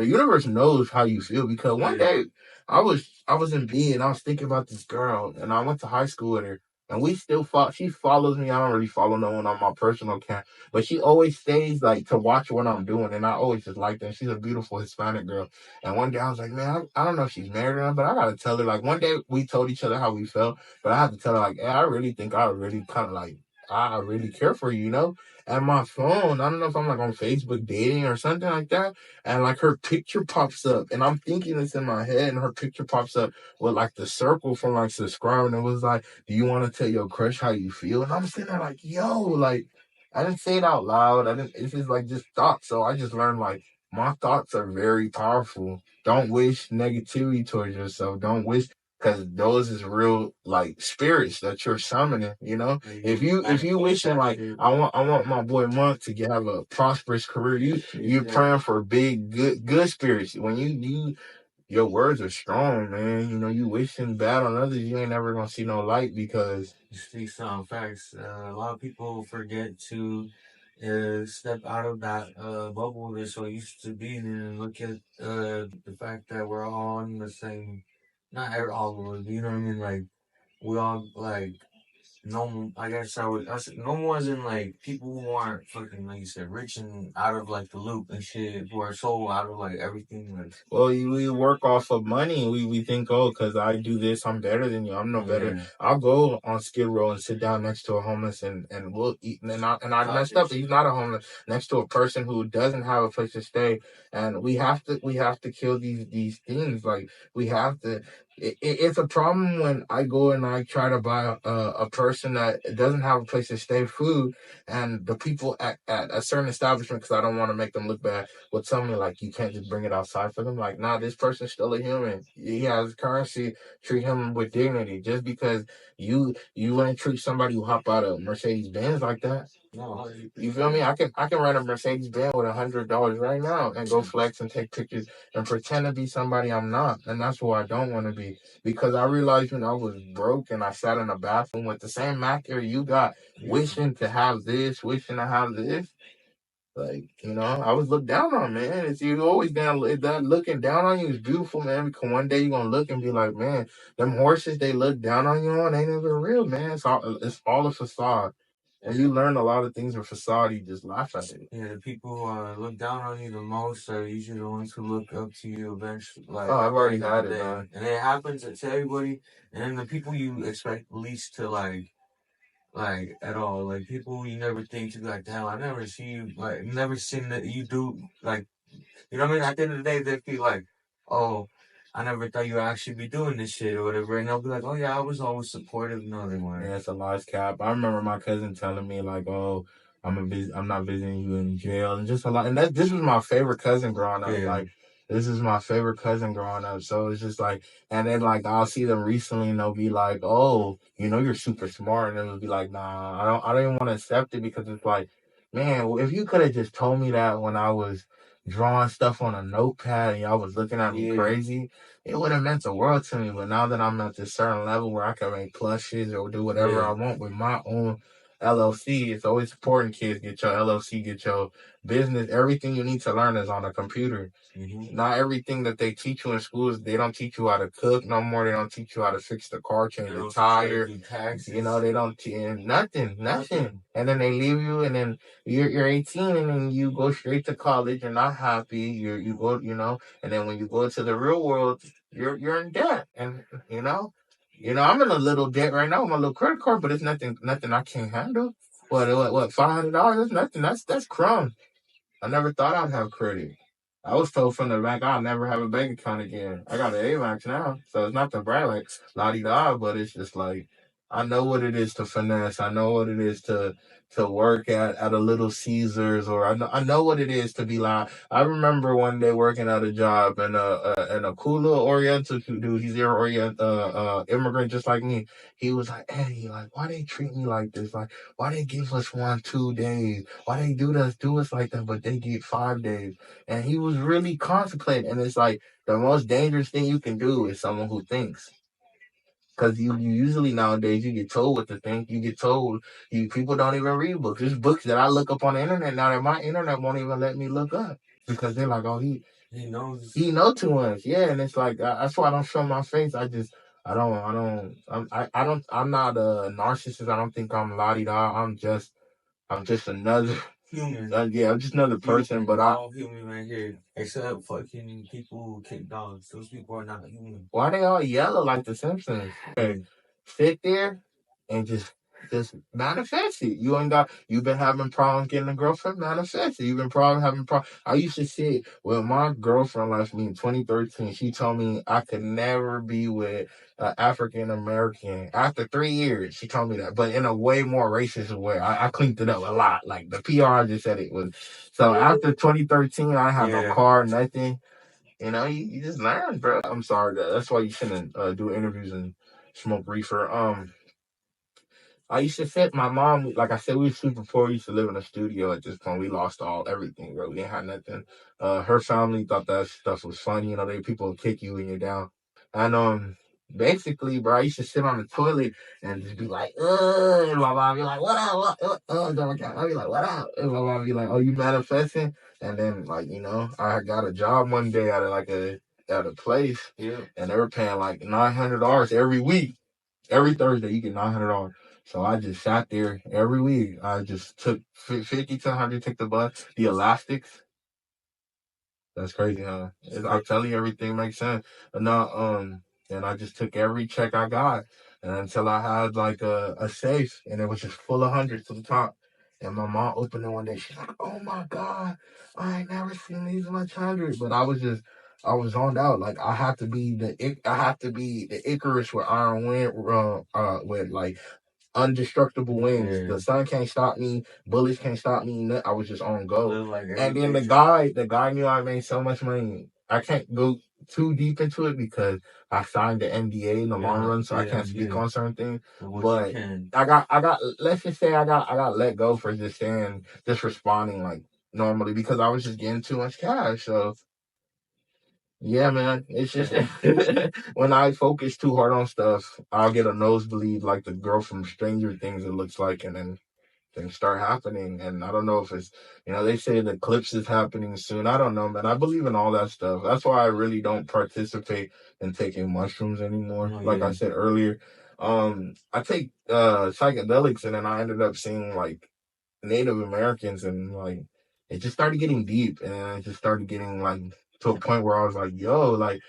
universe knows how you feel because one
yeah,
day I was in bed and I was thinking about this girl and I went to high school with her and we still she follows me. I don't really follow no one on my personal account, but she always stays like to watch what I'm doing and I always just like that. She's a beautiful Hispanic girl. And one day I was like, man, I don't know if she's married or not, but I gotta tell her. Like one day we told each other how we felt, but I had to tell her like, hey, I really think I really kind of like I really care for you. And my phone, I don't know if I'm like on Facebook dating or something like that, and like her picture pops up and I'm thinking this in my head and her picture pops up with like the circle from like subscribe and it was like, do you want to tell your crush how you feel? And I'm sitting there like, yo, like I didn't say it out loud. I didn't. It's just like just thoughts. So I just learned like my thoughts are very powerful. Don't wish negativity towards yourself. Don't wish because those is real like spirits that you're summoning.
yeah,
If
you
you
manifest
wishing
that
like
shit.
I want my boy Monk to have a prosperous career, you're
Yeah,
praying for big good spirits. When your words are strong, man. You wishing bad on others, you ain't never gonna see no light because
you speak some facts. A lot of people forget to step out of that bubble they're so used to being in and look at the fact that we're all in the same, not all of us, you know what I mean? Like, we all, like, no, I guess I said no more than like people who aren't fucking like you said rich and out of like the loop and shit, who are so out of like everything. Like,
Well, we work off of money. We think, oh, because I do this, I'm better than you. I'm no better.
yeah,
I'll go on Skid Row and sit down next to a homeless and we'll eat. And I
talk
messed
their
up.
shit.
He's not a homeless next to a person who doesn't have a place to stay. And we have to kill these things. Like we have to. It's a problem when I go and I try to buy a person that doesn't have a place to stay food, and the people at a certain establishment, because I don't want to make them look bad, will tell me like you can't just bring it outside for them. Like, nah, this person's still a human. He has currency. Treat him with dignity. Just because you wouldn't treat somebody who hop out of Mercedes Benz like that.
No,
You feel me? I can rent a Mercedes Benz with $100 right now and go flex and take pictures and pretend to be somebody I'm not. And that's who I don't want to be. Because I realized when I was broke and I sat in a bathroom with the same macular you got, wishing to have this, wishing to have this. Like, I was looked down on, man. It's you always down that looking down on you is beautiful, man, because one day you're gonna look and be like, man, them horses they look down on you on ain't even real, man. It's all a facade. And you learn a lot of things with facade, you just laugh at it.
yeah, the people who look down on you the most are usually the ones who look up to you eventually,
Oh,
like
I've
at the
already
end of the
had it,
day.
man.
And it happens to everybody. And then the people you expect least to like at all, like people you never think to be like, damn, I never see you, like never seen that you do, like, you know what I mean? At the end of the day, they feel like, oh, I never thought you would actually be doing this shit or whatever, and they'll be like, oh yeah, I was always supportive. No, they weren't.
Yeah, it's a large cap. I remember my cousin telling me like, "Oh, I'm not visiting you in jail," and just a lot. And this was my favorite cousin growing up.
Yeah,
Like, this is my favorite cousin growing up. So it's just like, and then like I'll see them recently, and they'll be like, "Oh, you're super smart," and they'll be like, "Nah, I don't even want to accept it because it's like, man, if you could have just told me that when I was drawing stuff on a notepad and y'all was looking at me
yeah,
crazy." It would have meant the world to me. But now that I'm at this certain level where I can make plushes or do whatever
yeah.
I want with my own LLC, it's always important, kids, get your LLC, get your business. Everything you need to learn is on a computer.
Mm-hmm.
Not everything that they teach you in schools, they don't teach you how to cook no more. They don't teach you how to fix the car,
They
change the
don't teach you how to
tire.
do taxes.
They don't teach nothing, nothing.
Nothing.
And then they leave you, and then you're 18, and then you go straight to college. You're not happy. You go, and then when you go to the real world, you're in debt, and I'm in a little debt right now with my little credit card, but it's nothing I can't handle. What $500? That's nothing. That's crumbs. I never thought I'd have credit. I was told from the bank I'll never have a bank account again. I got an Amex now, so it's not to brag like la di da, but it's just like I know what it is to finesse. I know what it is to work at a Little Caesars, or I know what it is to be like. I remember one day working at a job and a cool little Oriental dude. He's an immigrant just like me. He was like, Eddie, like why they treat me like this? Like why they give us 1 2 days? Why they do us like that? But they get 5 days. And he was really contemplating. And it's like the most dangerous thing you can do is someone who thinks. Because you usually nowadays you get told what to think. You get told people don't even read books. There's books that I look up on the internet now that my internet won't even let me look up because they're like, oh,
He knows.
he know too much. Yeah, and it's like that's why I don't show my face. I'm not a narcissist. I don't think I'm la di da. I'm just another.
Human.
Yeah, I'm just another person.
Human.
But
We're all human right here. Except fucking people who kick dogs. Those people are not human.
why they all yellow like the Simpsons?
Yeah.
Okay, sit there and just manifest it. You've been having problems getting a girlfriend, manifest it. You've been having problems. I used to sit when my girlfriend left me in 2013. She told me I could never be with an African American. After 3 years, she told me that, but in a way more racist way. I cleaned it up a lot. Like the PR just said it was. So after 2013, I had no
Yeah.
car, nothing. You just learn, bro. I'm sorry. That's why you shouldn't do interviews and smoke reefer. I used to fit my mom. Like I said, we were super poor. We used to live in a studio at this point. We lost everything, bro. We didn't have nothing. Her family thought that stuff was funny. People would kick you when you're down. And basically, bro, I used to sit on the toilet and just be like, and my mom be like, what up? I'd be like, what up? And my mom be like, oh, you manifesting? And then, like, I got a job one day at a place,
Yeah.
and they were paying like $900 every week. Every Thursday you get $900. So I just sat there every week. I just took 50 to 100, took the bus, the elastics. That's crazy, huh? I'm telling you, everything makes sense. And now, and I just took every check I got, and until I had like a safe, and it was just full of hundreds to the top. And my mom opened it one day. She's like, "Oh my god, I ain't never seen these much hundreds." But I was zoned out. Like I have to be the Icarus with Iron Wind, with like undestructible wings.
Yeah.
The sun can't stop me. Bullets can't stop me. I was just on go.
Live like
And
every
then
picture.
the guy knew I made so much money. I can't go too deep into it because I signed the NDA in the long run, so I can't speak on certain things.
But what you
But
can.
I got. Let's just say I got let go for just responding like normally because I was just getting too much cash. So yeah, man. It's just when I focus too hard on stuff, I'll get a nosebleed like the girl from Stranger Things, it looks like, and then things start happening. And I don't know if it's, they say the eclipse is happening soon. I don't know, man. I believe in all that stuff. That's why I really don't participate in taking mushrooms anymore.
Oh
Like I
yeah.
said earlier, I take psychedelics, and then I ended up seeing like Native Americans, and like it just started getting deep, and it just started getting like to a point where I was like, yo, like,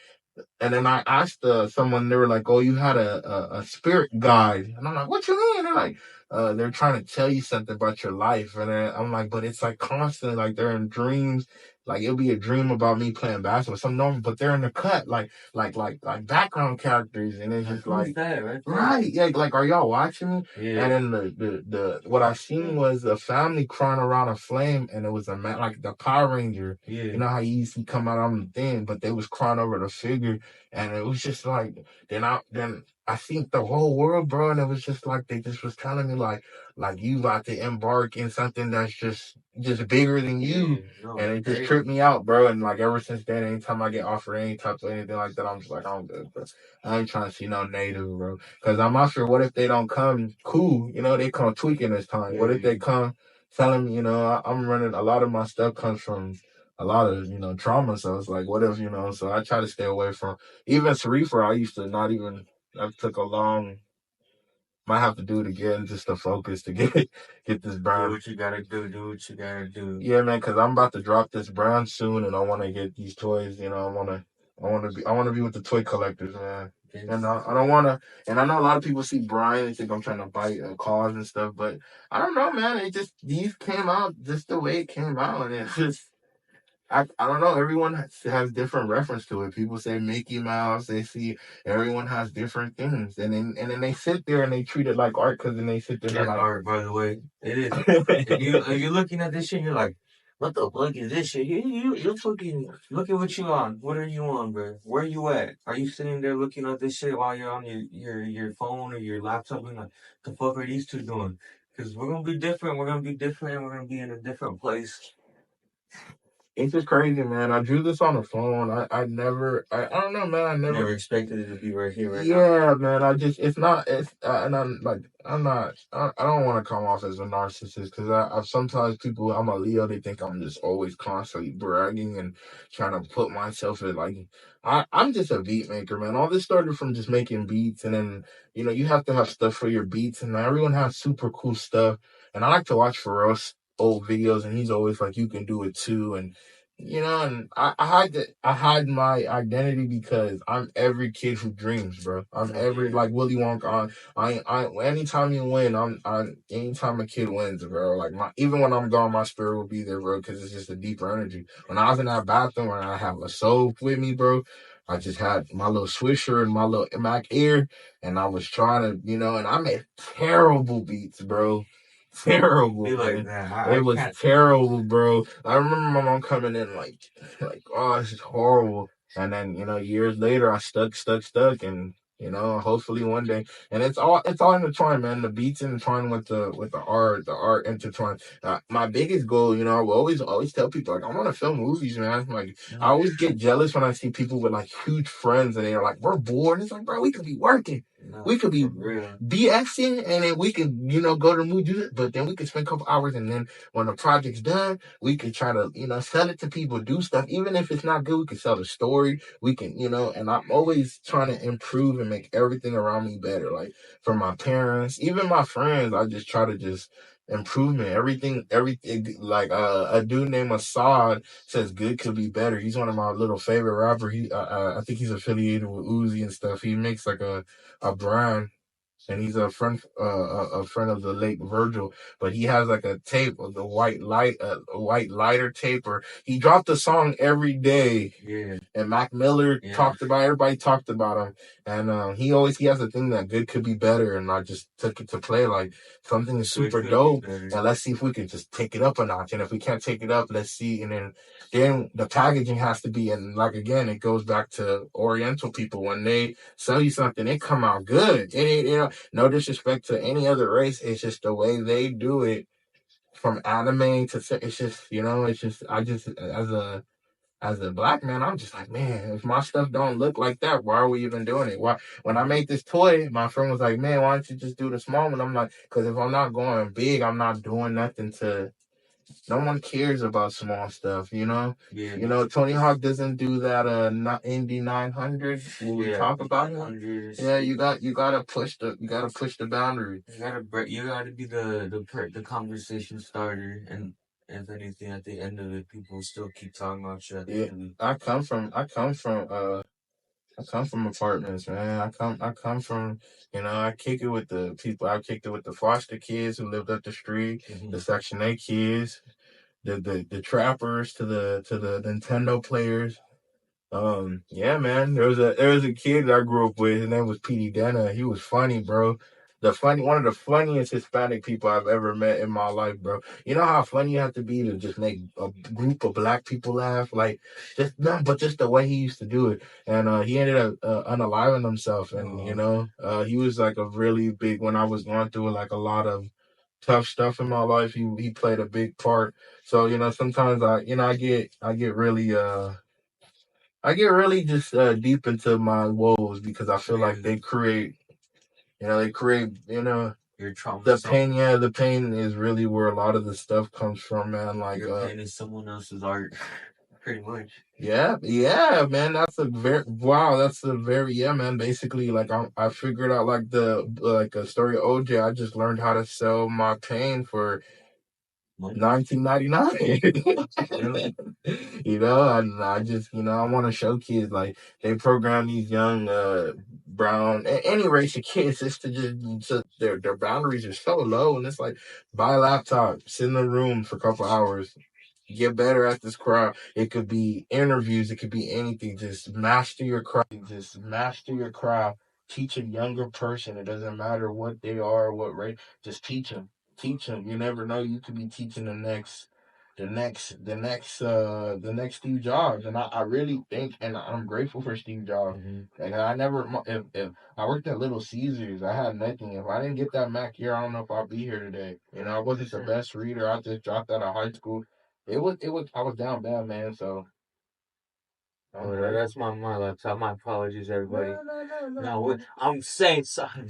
and then I asked someone, they were like, "Oh, you had a spirit guide," and I'm like, "What you mean?" They're like, "They're trying to tell you something about your life," and then I'm like, "But it's like constantly, like they're in dreams, like it'll be a dream about me playing basketball, some normal, but they're in the cut, like background characters, and it's just
Who's
like."
that right there?
Right, yeah, like are y'all watching me?
Yeah.
And then the what I seen was a family crawling around a flame, and it was a man like the Power Ranger.
Yeah.
You know how you see come out on the thing, but they was crawling over the figure, and it was just like then I think the whole world, bro, and it was just like they just was telling me like you about to embark in something that's just bigger than you,
No,
and it just
crazy.
tripped me out, bro. And like ever since then, anytime I get offered any type of anything like that, I'm just like I'm good, bro. I ain't trying to see no native, bro. Cause I'm not sure what if they don't come cool, they come tweaking this time. What if they come telling me, I'm running a lot of my stuff comes from a lot of, trauma. So it's like, what if, so I try to stay away from even Sarifa. I used to not even, I took a long, might have to do it again just to focus to get this
Do
brand.
what you gotta do. Do what you gotta do.
Yeah, man, because I'm about to drop this brand soon, and I want to get these toys. I want to be with the toy collectors, man. And I don't want to. And I know a lot of people see Brian and think I'm trying to buy cars and stuff, but I don't know, man. It just these came out just the way it came out, and it's just I don't know. Everyone has different reference to it. People say Mickey Mouse. They see everyone has different things, and then they sit there and they treat it like art because then they sit there and
That's
like
art, by the way. It is. If you're looking at this shit, you're like, what the fuck is this shit? You're fucking, look at what you on. What are you on, bro? Where you at? Are you sitting there looking at this shit while you're on your phone or your laptop and like, the fuck are these two doing? Because we're gonna be different. We're gonna be different. We're gonna be in a different place.
It's just crazy, man. I drew this on the phone. I don't know, man. I
Never
never.
expected it to be right here, right now.
Yeah, man. It's not, and I'm like, I'm not, I don't want to come off as a narcissist because I sometimes people, I'm a Leo, they think I'm just always constantly bragging and trying to put myself in like, I'm just a beat maker, man. All this started from just making beats, and then, you have to have stuff for your beats, and everyone has super cool stuff. And I like to watch Pharrell's old videos, and he's always like, you can do it too. And and I hide my identity because I'm every kid who dreams, bro. I'm every like Willy Wonka. I anytime you win, anytime a kid wins, bro. Like even when I'm gone, my spirit will be there, bro, because it's just a deeper energy. When I was in that bathroom and I have a soap with me, bro, I just had my little swisher and my little Mac Air, and I was trying to, and I made terrible beats, bro. Terrible,
Be like
man.
that.
It was terrible, bro. I remember my mom coming in like, oh, this is horrible. And then, years later, I stuck, and hopefully one day. And it's all intertwined, man. The beats intertwined with the art intertwined. My biggest goal, I will always tell people like I want to film movies, man. Like I always get jealous when I see people with like huge friends and they're like, we're bored. It's like, bro, we could be working.
No,
We could be
for real.
BSing and then we can, go to the movie, do it, but then we could spend a couple hours and then when the project's done, we could try to, sell it to people, do stuff. Even if it's not good, we can sell the story. We can, and I'm always trying to improve and make everything around me better. Like from my parents, even my friends, I just try to just improvement, everything like a dude named Assad says good could be better. He's one of my little favorite rapper. I think he's affiliated with Uzi and stuff. He makes like a brand, and he's a friend of the late Virgil. But he has like a tape of the white lighter tape, or he dropped a song every day.
Yeah.
And Mac Miller talked about, everybody talked about him, and he has a thing that good could be better, and I just took it to play like something is super dope, and let's see if we can just take it up a notch, and if we can't take it up, let's see, and then the packaging has to be, and like again, it goes back to Oriental people when they sell you something, it come out good. It ain't, no disrespect to any other race, it's just the way they do it. From anime to it's just it's just I just as a black man, I'm just like, man, if my stuff don't look like that, why are we even doing it? Why? When I made this toy, my friend was like, man, why don't you just do the small one? I'm like, because if I'm not going big, I'm not doing nothing to. No one cares about small stuff,
Yeah.
Tony Hawk doesn't do that. Not Indy 900. We talk about it. Yeah, you gotta push the boundary.
You gotta be the conversation starter, and if anything, at the end of it, people still keep talking about you. At the end of it.
I come from apartments, man. I come from, I kick it with the people. I kicked it with the foster kids who lived up the street, the Section 8 kids, the trappers to the Nintendo players. Yeah, man. There was a kid that I grew up with. His name was Petey Denna. He was funny, bro. One of the funniest Hispanic people I've ever met in my life, bro. You know how funny you have to be to just make a group of black people laugh, like just the way he used to do it. And he ended up unaliving himself, and he was like a really big when I was going through like a lot of tough stuff in my life. He played a big part. So sometimes I get really just deep into my woes because I feel like they create,
Your trauma.
the pain. Yeah, the pain is really where a lot of the stuff comes from, man. Like
your pain is someone else's art, pretty much.
Yeah, man. That's a very yeah, man. Basically, like I figured out like a story of OJ. I just learned how to sell my pain for $19.99. And I just, I want to show kids like they program these young brown any race of kids just to their boundaries are so low, and it's like buy a laptop, sit in the room for a couple hours, get better at this craft. It could be interviews, it could be anything. Just master your craft. Teach a younger person. It doesn't matter what they are, what race. Just teach them. Teach them. You never know. You could be teaching the next Steve Jobs, and I really think, and I'm grateful for Steve Jobs. Like I never, if I worked at Little Caesars, I had nothing. If I didn't get that Mac here, I don't know if I'll be here today. I wasn't the best reader. I just dropped out of high school. It was. I was down bad, man. So.
That's my laptop. My apologies, everybody. No, I'm saying sorry.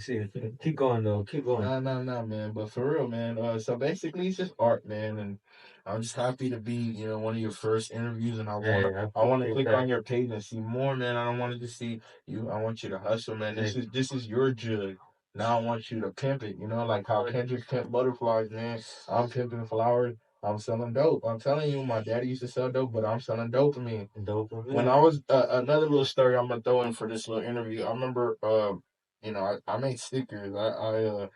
Keep going though. Keep going.
No, man. But for real, man. So basically, it's just art, man, and I'm just happy to be, one of your first interviews, and I want to click on your page and see more, man. I don't want to just see you. I want you to hustle, man. This is your jug. Now I want you to pimp it. Like how Kendrick pimp butterflies, man. I'm pimping flowers. I'm selling dope. I'm telling you, my daddy used to sell dope, but I'm selling dopamine. When I was another little story I'm gonna throw in for this little interview. I remember, I made stickers. I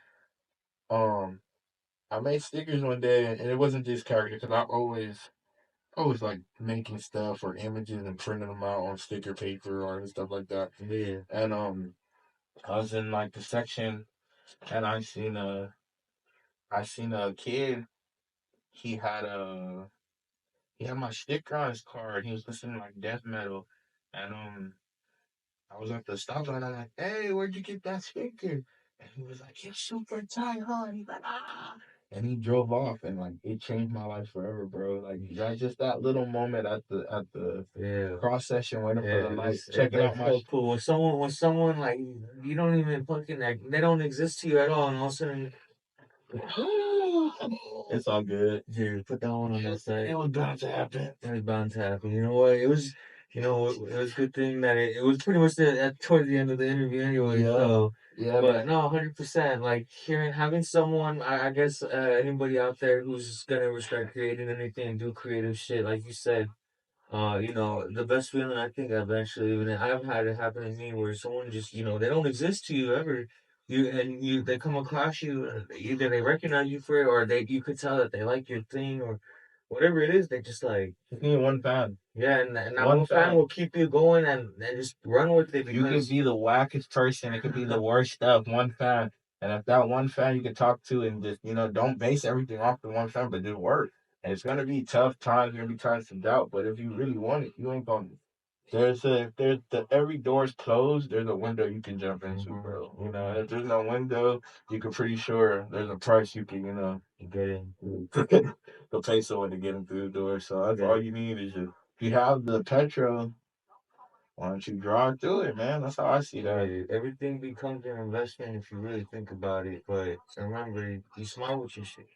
made stickers one day, and it wasn't just character because I always like making stuff or images and printing them out on sticker paper or stuff like that.
Yeah.
And I was in like the section, and I seen a kid. He had my sticker on his card. He was listening to like death metal, and I was at the stop sign. I'm like, hey, where'd you get that sticker? And he was like, it's super tight, huh? And he's like, ah. and he drove off, and like it changed my life forever, bro. Like that, just that little moment at the
Yeah.
cross session, waiting for the light,
It
checking
like
out my.
felt cool when someone like you don't even fucking like they don't exist to you at all, and all of a sudden
It's all good.
here put that one on that side.
It was bound to happen.
It was bound to happen. You know what? It was. You know, it was a good thing that it was pretty much towards the end of the interview anyway.
Yeah,
So,
yeah,
but
man.
no, 100%. Like having someone, I guess anybody out there who's gonna start creating anything, do creative shit, like you said, you know, the best feeling I think eventually, even I've had it happen to me where someone just, you know, they don't exist to you ever. They come across you, either they recognize you for it, or you could tell that they like your thing, or whatever it is. They just like,
Just need one fan.
yeah, and that
One
one fan
fan.
will keep you going and just run with it
You could
because,
be the wackest person. It could be the worst stuff. One fan. And if that one fan you can talk to and just, don't base everything off the one fan, but just work. And it's gonna be tough times, gonna be times of doubt. But if you really want it, you ain't gonna. Every door's closed, there's a window you can jump into, bro. If there's no window, you can pretty sure there's a price you can,
get in.
to pay someone to get in through the door. So that's all you need is just if you have the petrol, why don't you draw through it, man? That's how I see that.
Yeah, everything becomes an investment if you really think about it. But remember, be smart with your shit.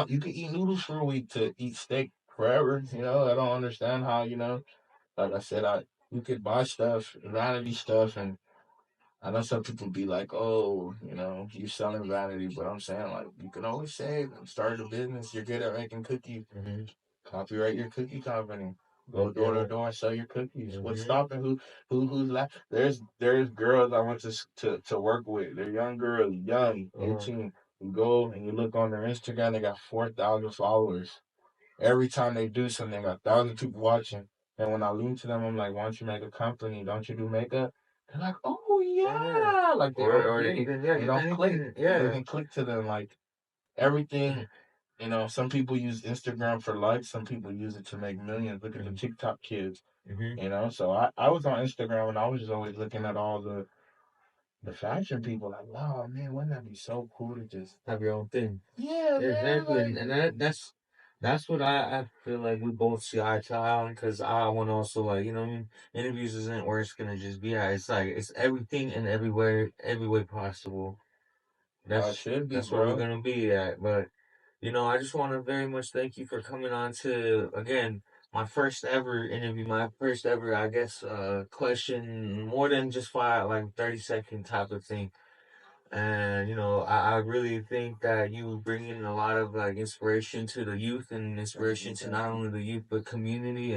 You could eat noodles for a week to eat steak forever. I don't understand how, like I said, you could buy stuff, vanity stuff, and I know some people be like, oh, you selling vanity, but I'm saying like you can always save and start a business. You're good at making cookies.
Mm-hmm.
Copyright your cookie company. Go
Yep,
door to
yeah.
door and sell your cookies. What's
Mm-hmm.
stopping who's left? There's girls I went to work with. They're young girls, young,
Uh-huh.
18. You go and you look on their Instagram, they got 4,000 followers. Every time they do something, they got thousands of people watching. And when I lean to them, I'm like, why don't you make a company? Don't you do makeup? They're like, oh
Yeah.
yeah. Like they don't
Or
get it.
even, yeah,
They
just
don't click.
anything.
It
Yeah.
doesn't click to them like everything. Some people use Instagram for likes. Some people use it to make millions. Look at the TikTok kids.
Mm-hmm.
So I was on Instagram and I was just always looking at all the fashion people. Like, wow, man, wouldn't that be so cool to just
Have your own thing.
yeah,
Yeah,
man,
exactly,
like
and that's what I feel like we both see eye to eye on because I want to also like you know what I mean interviews isn't where it's gonna just be at. It's like it's everything and everywhere every way possible.
how it should be,
That's where we're
bro.
gonna be at. But you know, I just want to very much thank you for coming on to again my first ever interview, my first ever I guess question more than just 30-second type of thing. And you know, I really think that you bring in a lot of like inspiration to the youth and
Thank
inspiration
you,
to
thank
not
you.
only the youth but community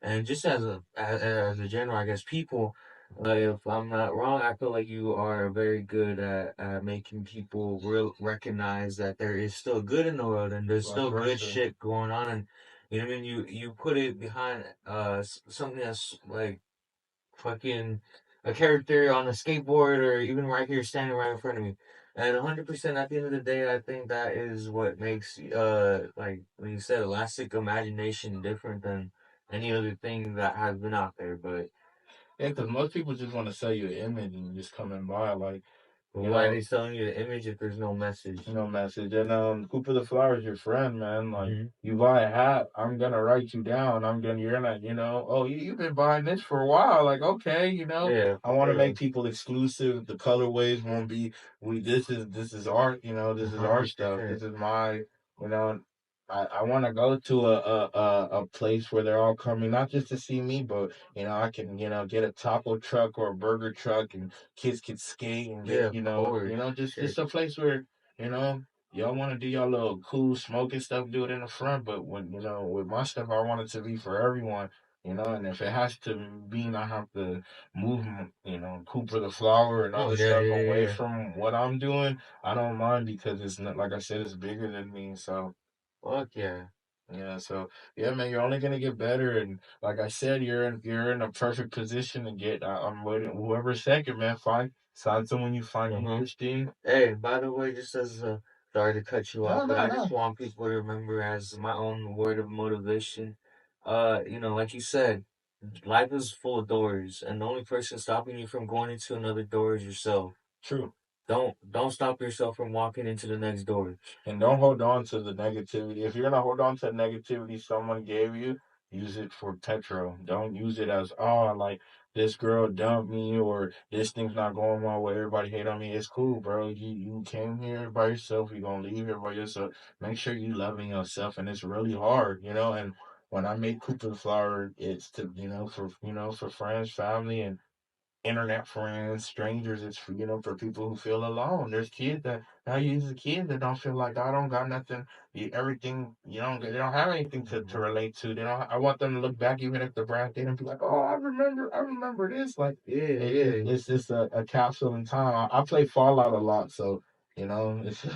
and just as a general, I guess people. If I'm not wrong, I feel like you are very good at making people recognize that there is still good in the world and there's
Vice
still good
versa.
shit going on. And you know what I mean? You put it behind something that's like fucking a character on a skateboard or even right here standing right in front of me. And 100% at the end of the day, I think that is what makes, like when you said, elastic imagination different than any other thing that has been out there.
Yeah, because most people just want to sell you an image and just coming by, like,
But
you
why are
know,
they selling you the image if there's no message?
message. And Cooper the Flower is your friend, man. Like,
Mm-hmm.
you buy a hat, I'm gonna write you down. You're gonna, oh, you've been buying this for a while. Like, okay,
Yeah,
I
for
want to
real.
make people exclusive. The colorways won't be. This is art. This is our stuff.
100%.
This is my. You know, I want to go to a place where they're all coming, not just to see me, but I can get a taco truck or a burger truck, and kids can skate and
Yeah,
get
of course.
just
Shit.
a place where y'all want to do y'all little cool smoking stuff, do it in the front. But when with my stuff, I want it to be for everyone. And if it has to mean I have to move, Cooper the Flower and
Oh,
other
yeah,
stuff
yeah,
away
yeah.
from what I'm doing, I don't mind because it's not, like I said, it's bigger than me. So
Fuck yeah.
yeah, so yeah, man, you're only gonna get better, and like I said, you're in a perfect position to get. I'm waiting, whoever's second, man. Find someone you find
Uh-huh.
interesting.
Hey, by the way, just as a sorry to cut you off,
No,
but
no,
I just
no.
want people to remember as my own word of motivation. You know, like you said, life is full of doors, and the only person stopping you from going into another door is yourself.
True.
Don't stop yourself from walking into the next door.
And don't hold on to the negativity. If you're gonna hold on to the negativity someone gave you, use it for petrol. Don't use it as, oh, like this girl dumped me or this thing's not going my way. Everybody hate on me. It's cool, bro. You came here by yourself. You're gonna leave here by yourself. Make sure you loving yourself, and it's really hard, you know. And when I make Cooper Flower, it's to for friends, family, and internet friends, strangers. It's for for people who feel alone. There's kids that now use a kid that don't feel like I don't got nothing. Everything they don't have anything to relate to. They don't. I want them to look back even if they're brand and be like, oh, I remember this. Like it's just a capsule in time. I play Fallout a lot, so it's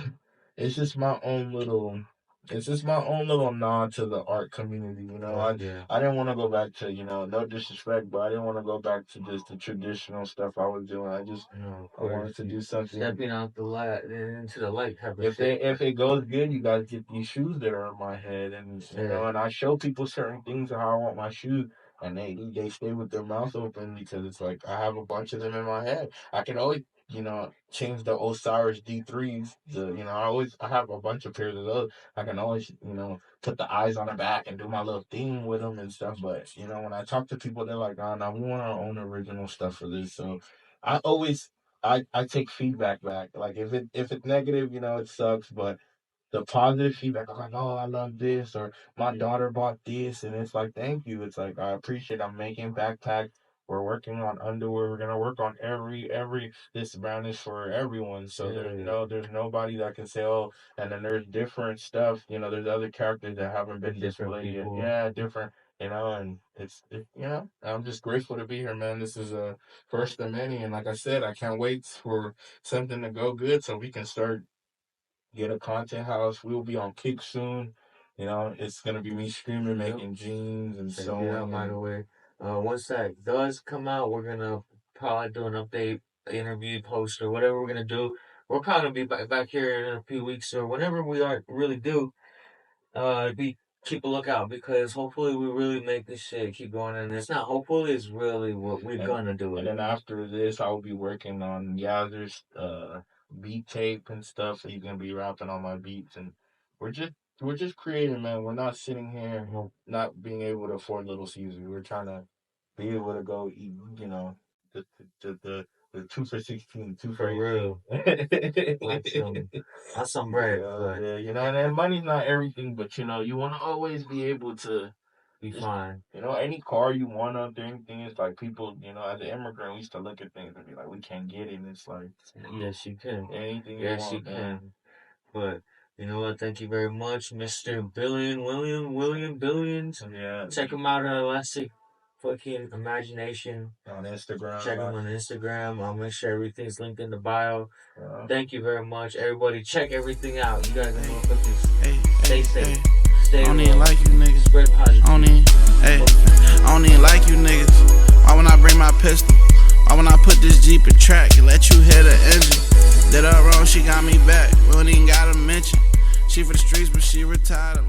it's just my own little. It's just my own little nod to the art community, I didn't want to go back to, no disrespect, but I didn't want to go back to just the traditional stuff I was doing. I wanted to do something.
Stepping out the light into the light type of
If
shit.
if it goes good, you guys get these shoes that are in my head, and and I show people certain things of how I want my shoes, and they stay with their mouth open because it's like I have a bunch of them in my head. I can always change the Osiris D3s. I have a bunch of pairs of those. I can always put the eyes on the back and do my little thing with them and stuff. But when I talk to people, they're like, "Oh, no, we want our own original stuff for this." So I always I take feedback back. Like if it's negative, it sucks. But the positive feedback, I'm like, oh, I love this, or my daughter bought this, and it's like, thank you. It's like I appreciate. I'm making backpacks. We're working on underwear. We're gonna work on every. This brand is for everyone. So there's nobody that can say, oh, and then there's different stuff. There's other characters that haven't been displayed yet. Yeah, different. And I'm just grateful to be here, man. This is a first of many, and like I said, I can't wait for something to go good so we can start get a content house. We'll be on Kick soon. It's gonna be me streaming, making jeans and sewing.
By the way, once that does come out, we're gonna probably do an update, interview, post, or whatever we're gonna do. We'll probably be back here in a few weeks or whenever we are really do. Be keep a lookout because hopefully we really make this shit keep going. And it's not hopefully, it's really what we're gonna do.
And then after this, I will be working on Yazer's beat tape and stuff. So he's gonna be rapping on my beats, and we're just creating, man. We're not sitting here not being able to afford Little Caesar. We're trying to be able to go eat, the the 2 for 16, 2 for 18. That's some bread. And then money's not everything, but you want to always be able to
be fine.
Any car you want up there, anything is like people, as an immigrant, we used to look at things and be like, we can't get it. And it's like,
yes, you can.
Anything
yes,
you want,
you can. But you know what? Thank you very much, Mr. William Billions.
Yeah.
Check him out at Elastic fucking Imagination
on Instagram.
Check him on Instagram. I'll make sure everything's linked in the bio. Thank you very much, everybody. Check everything out. You guys are motherfuckers. Stay safe. Stay. I don't even like you niggas. Spread positive. I don't even like you niggas. Why when I bring my pistol? Why when I put this Jeep in track and let you hit the engine? Did her wrong, she got me back. We don't even gotta mention. She for the streets, but she retired.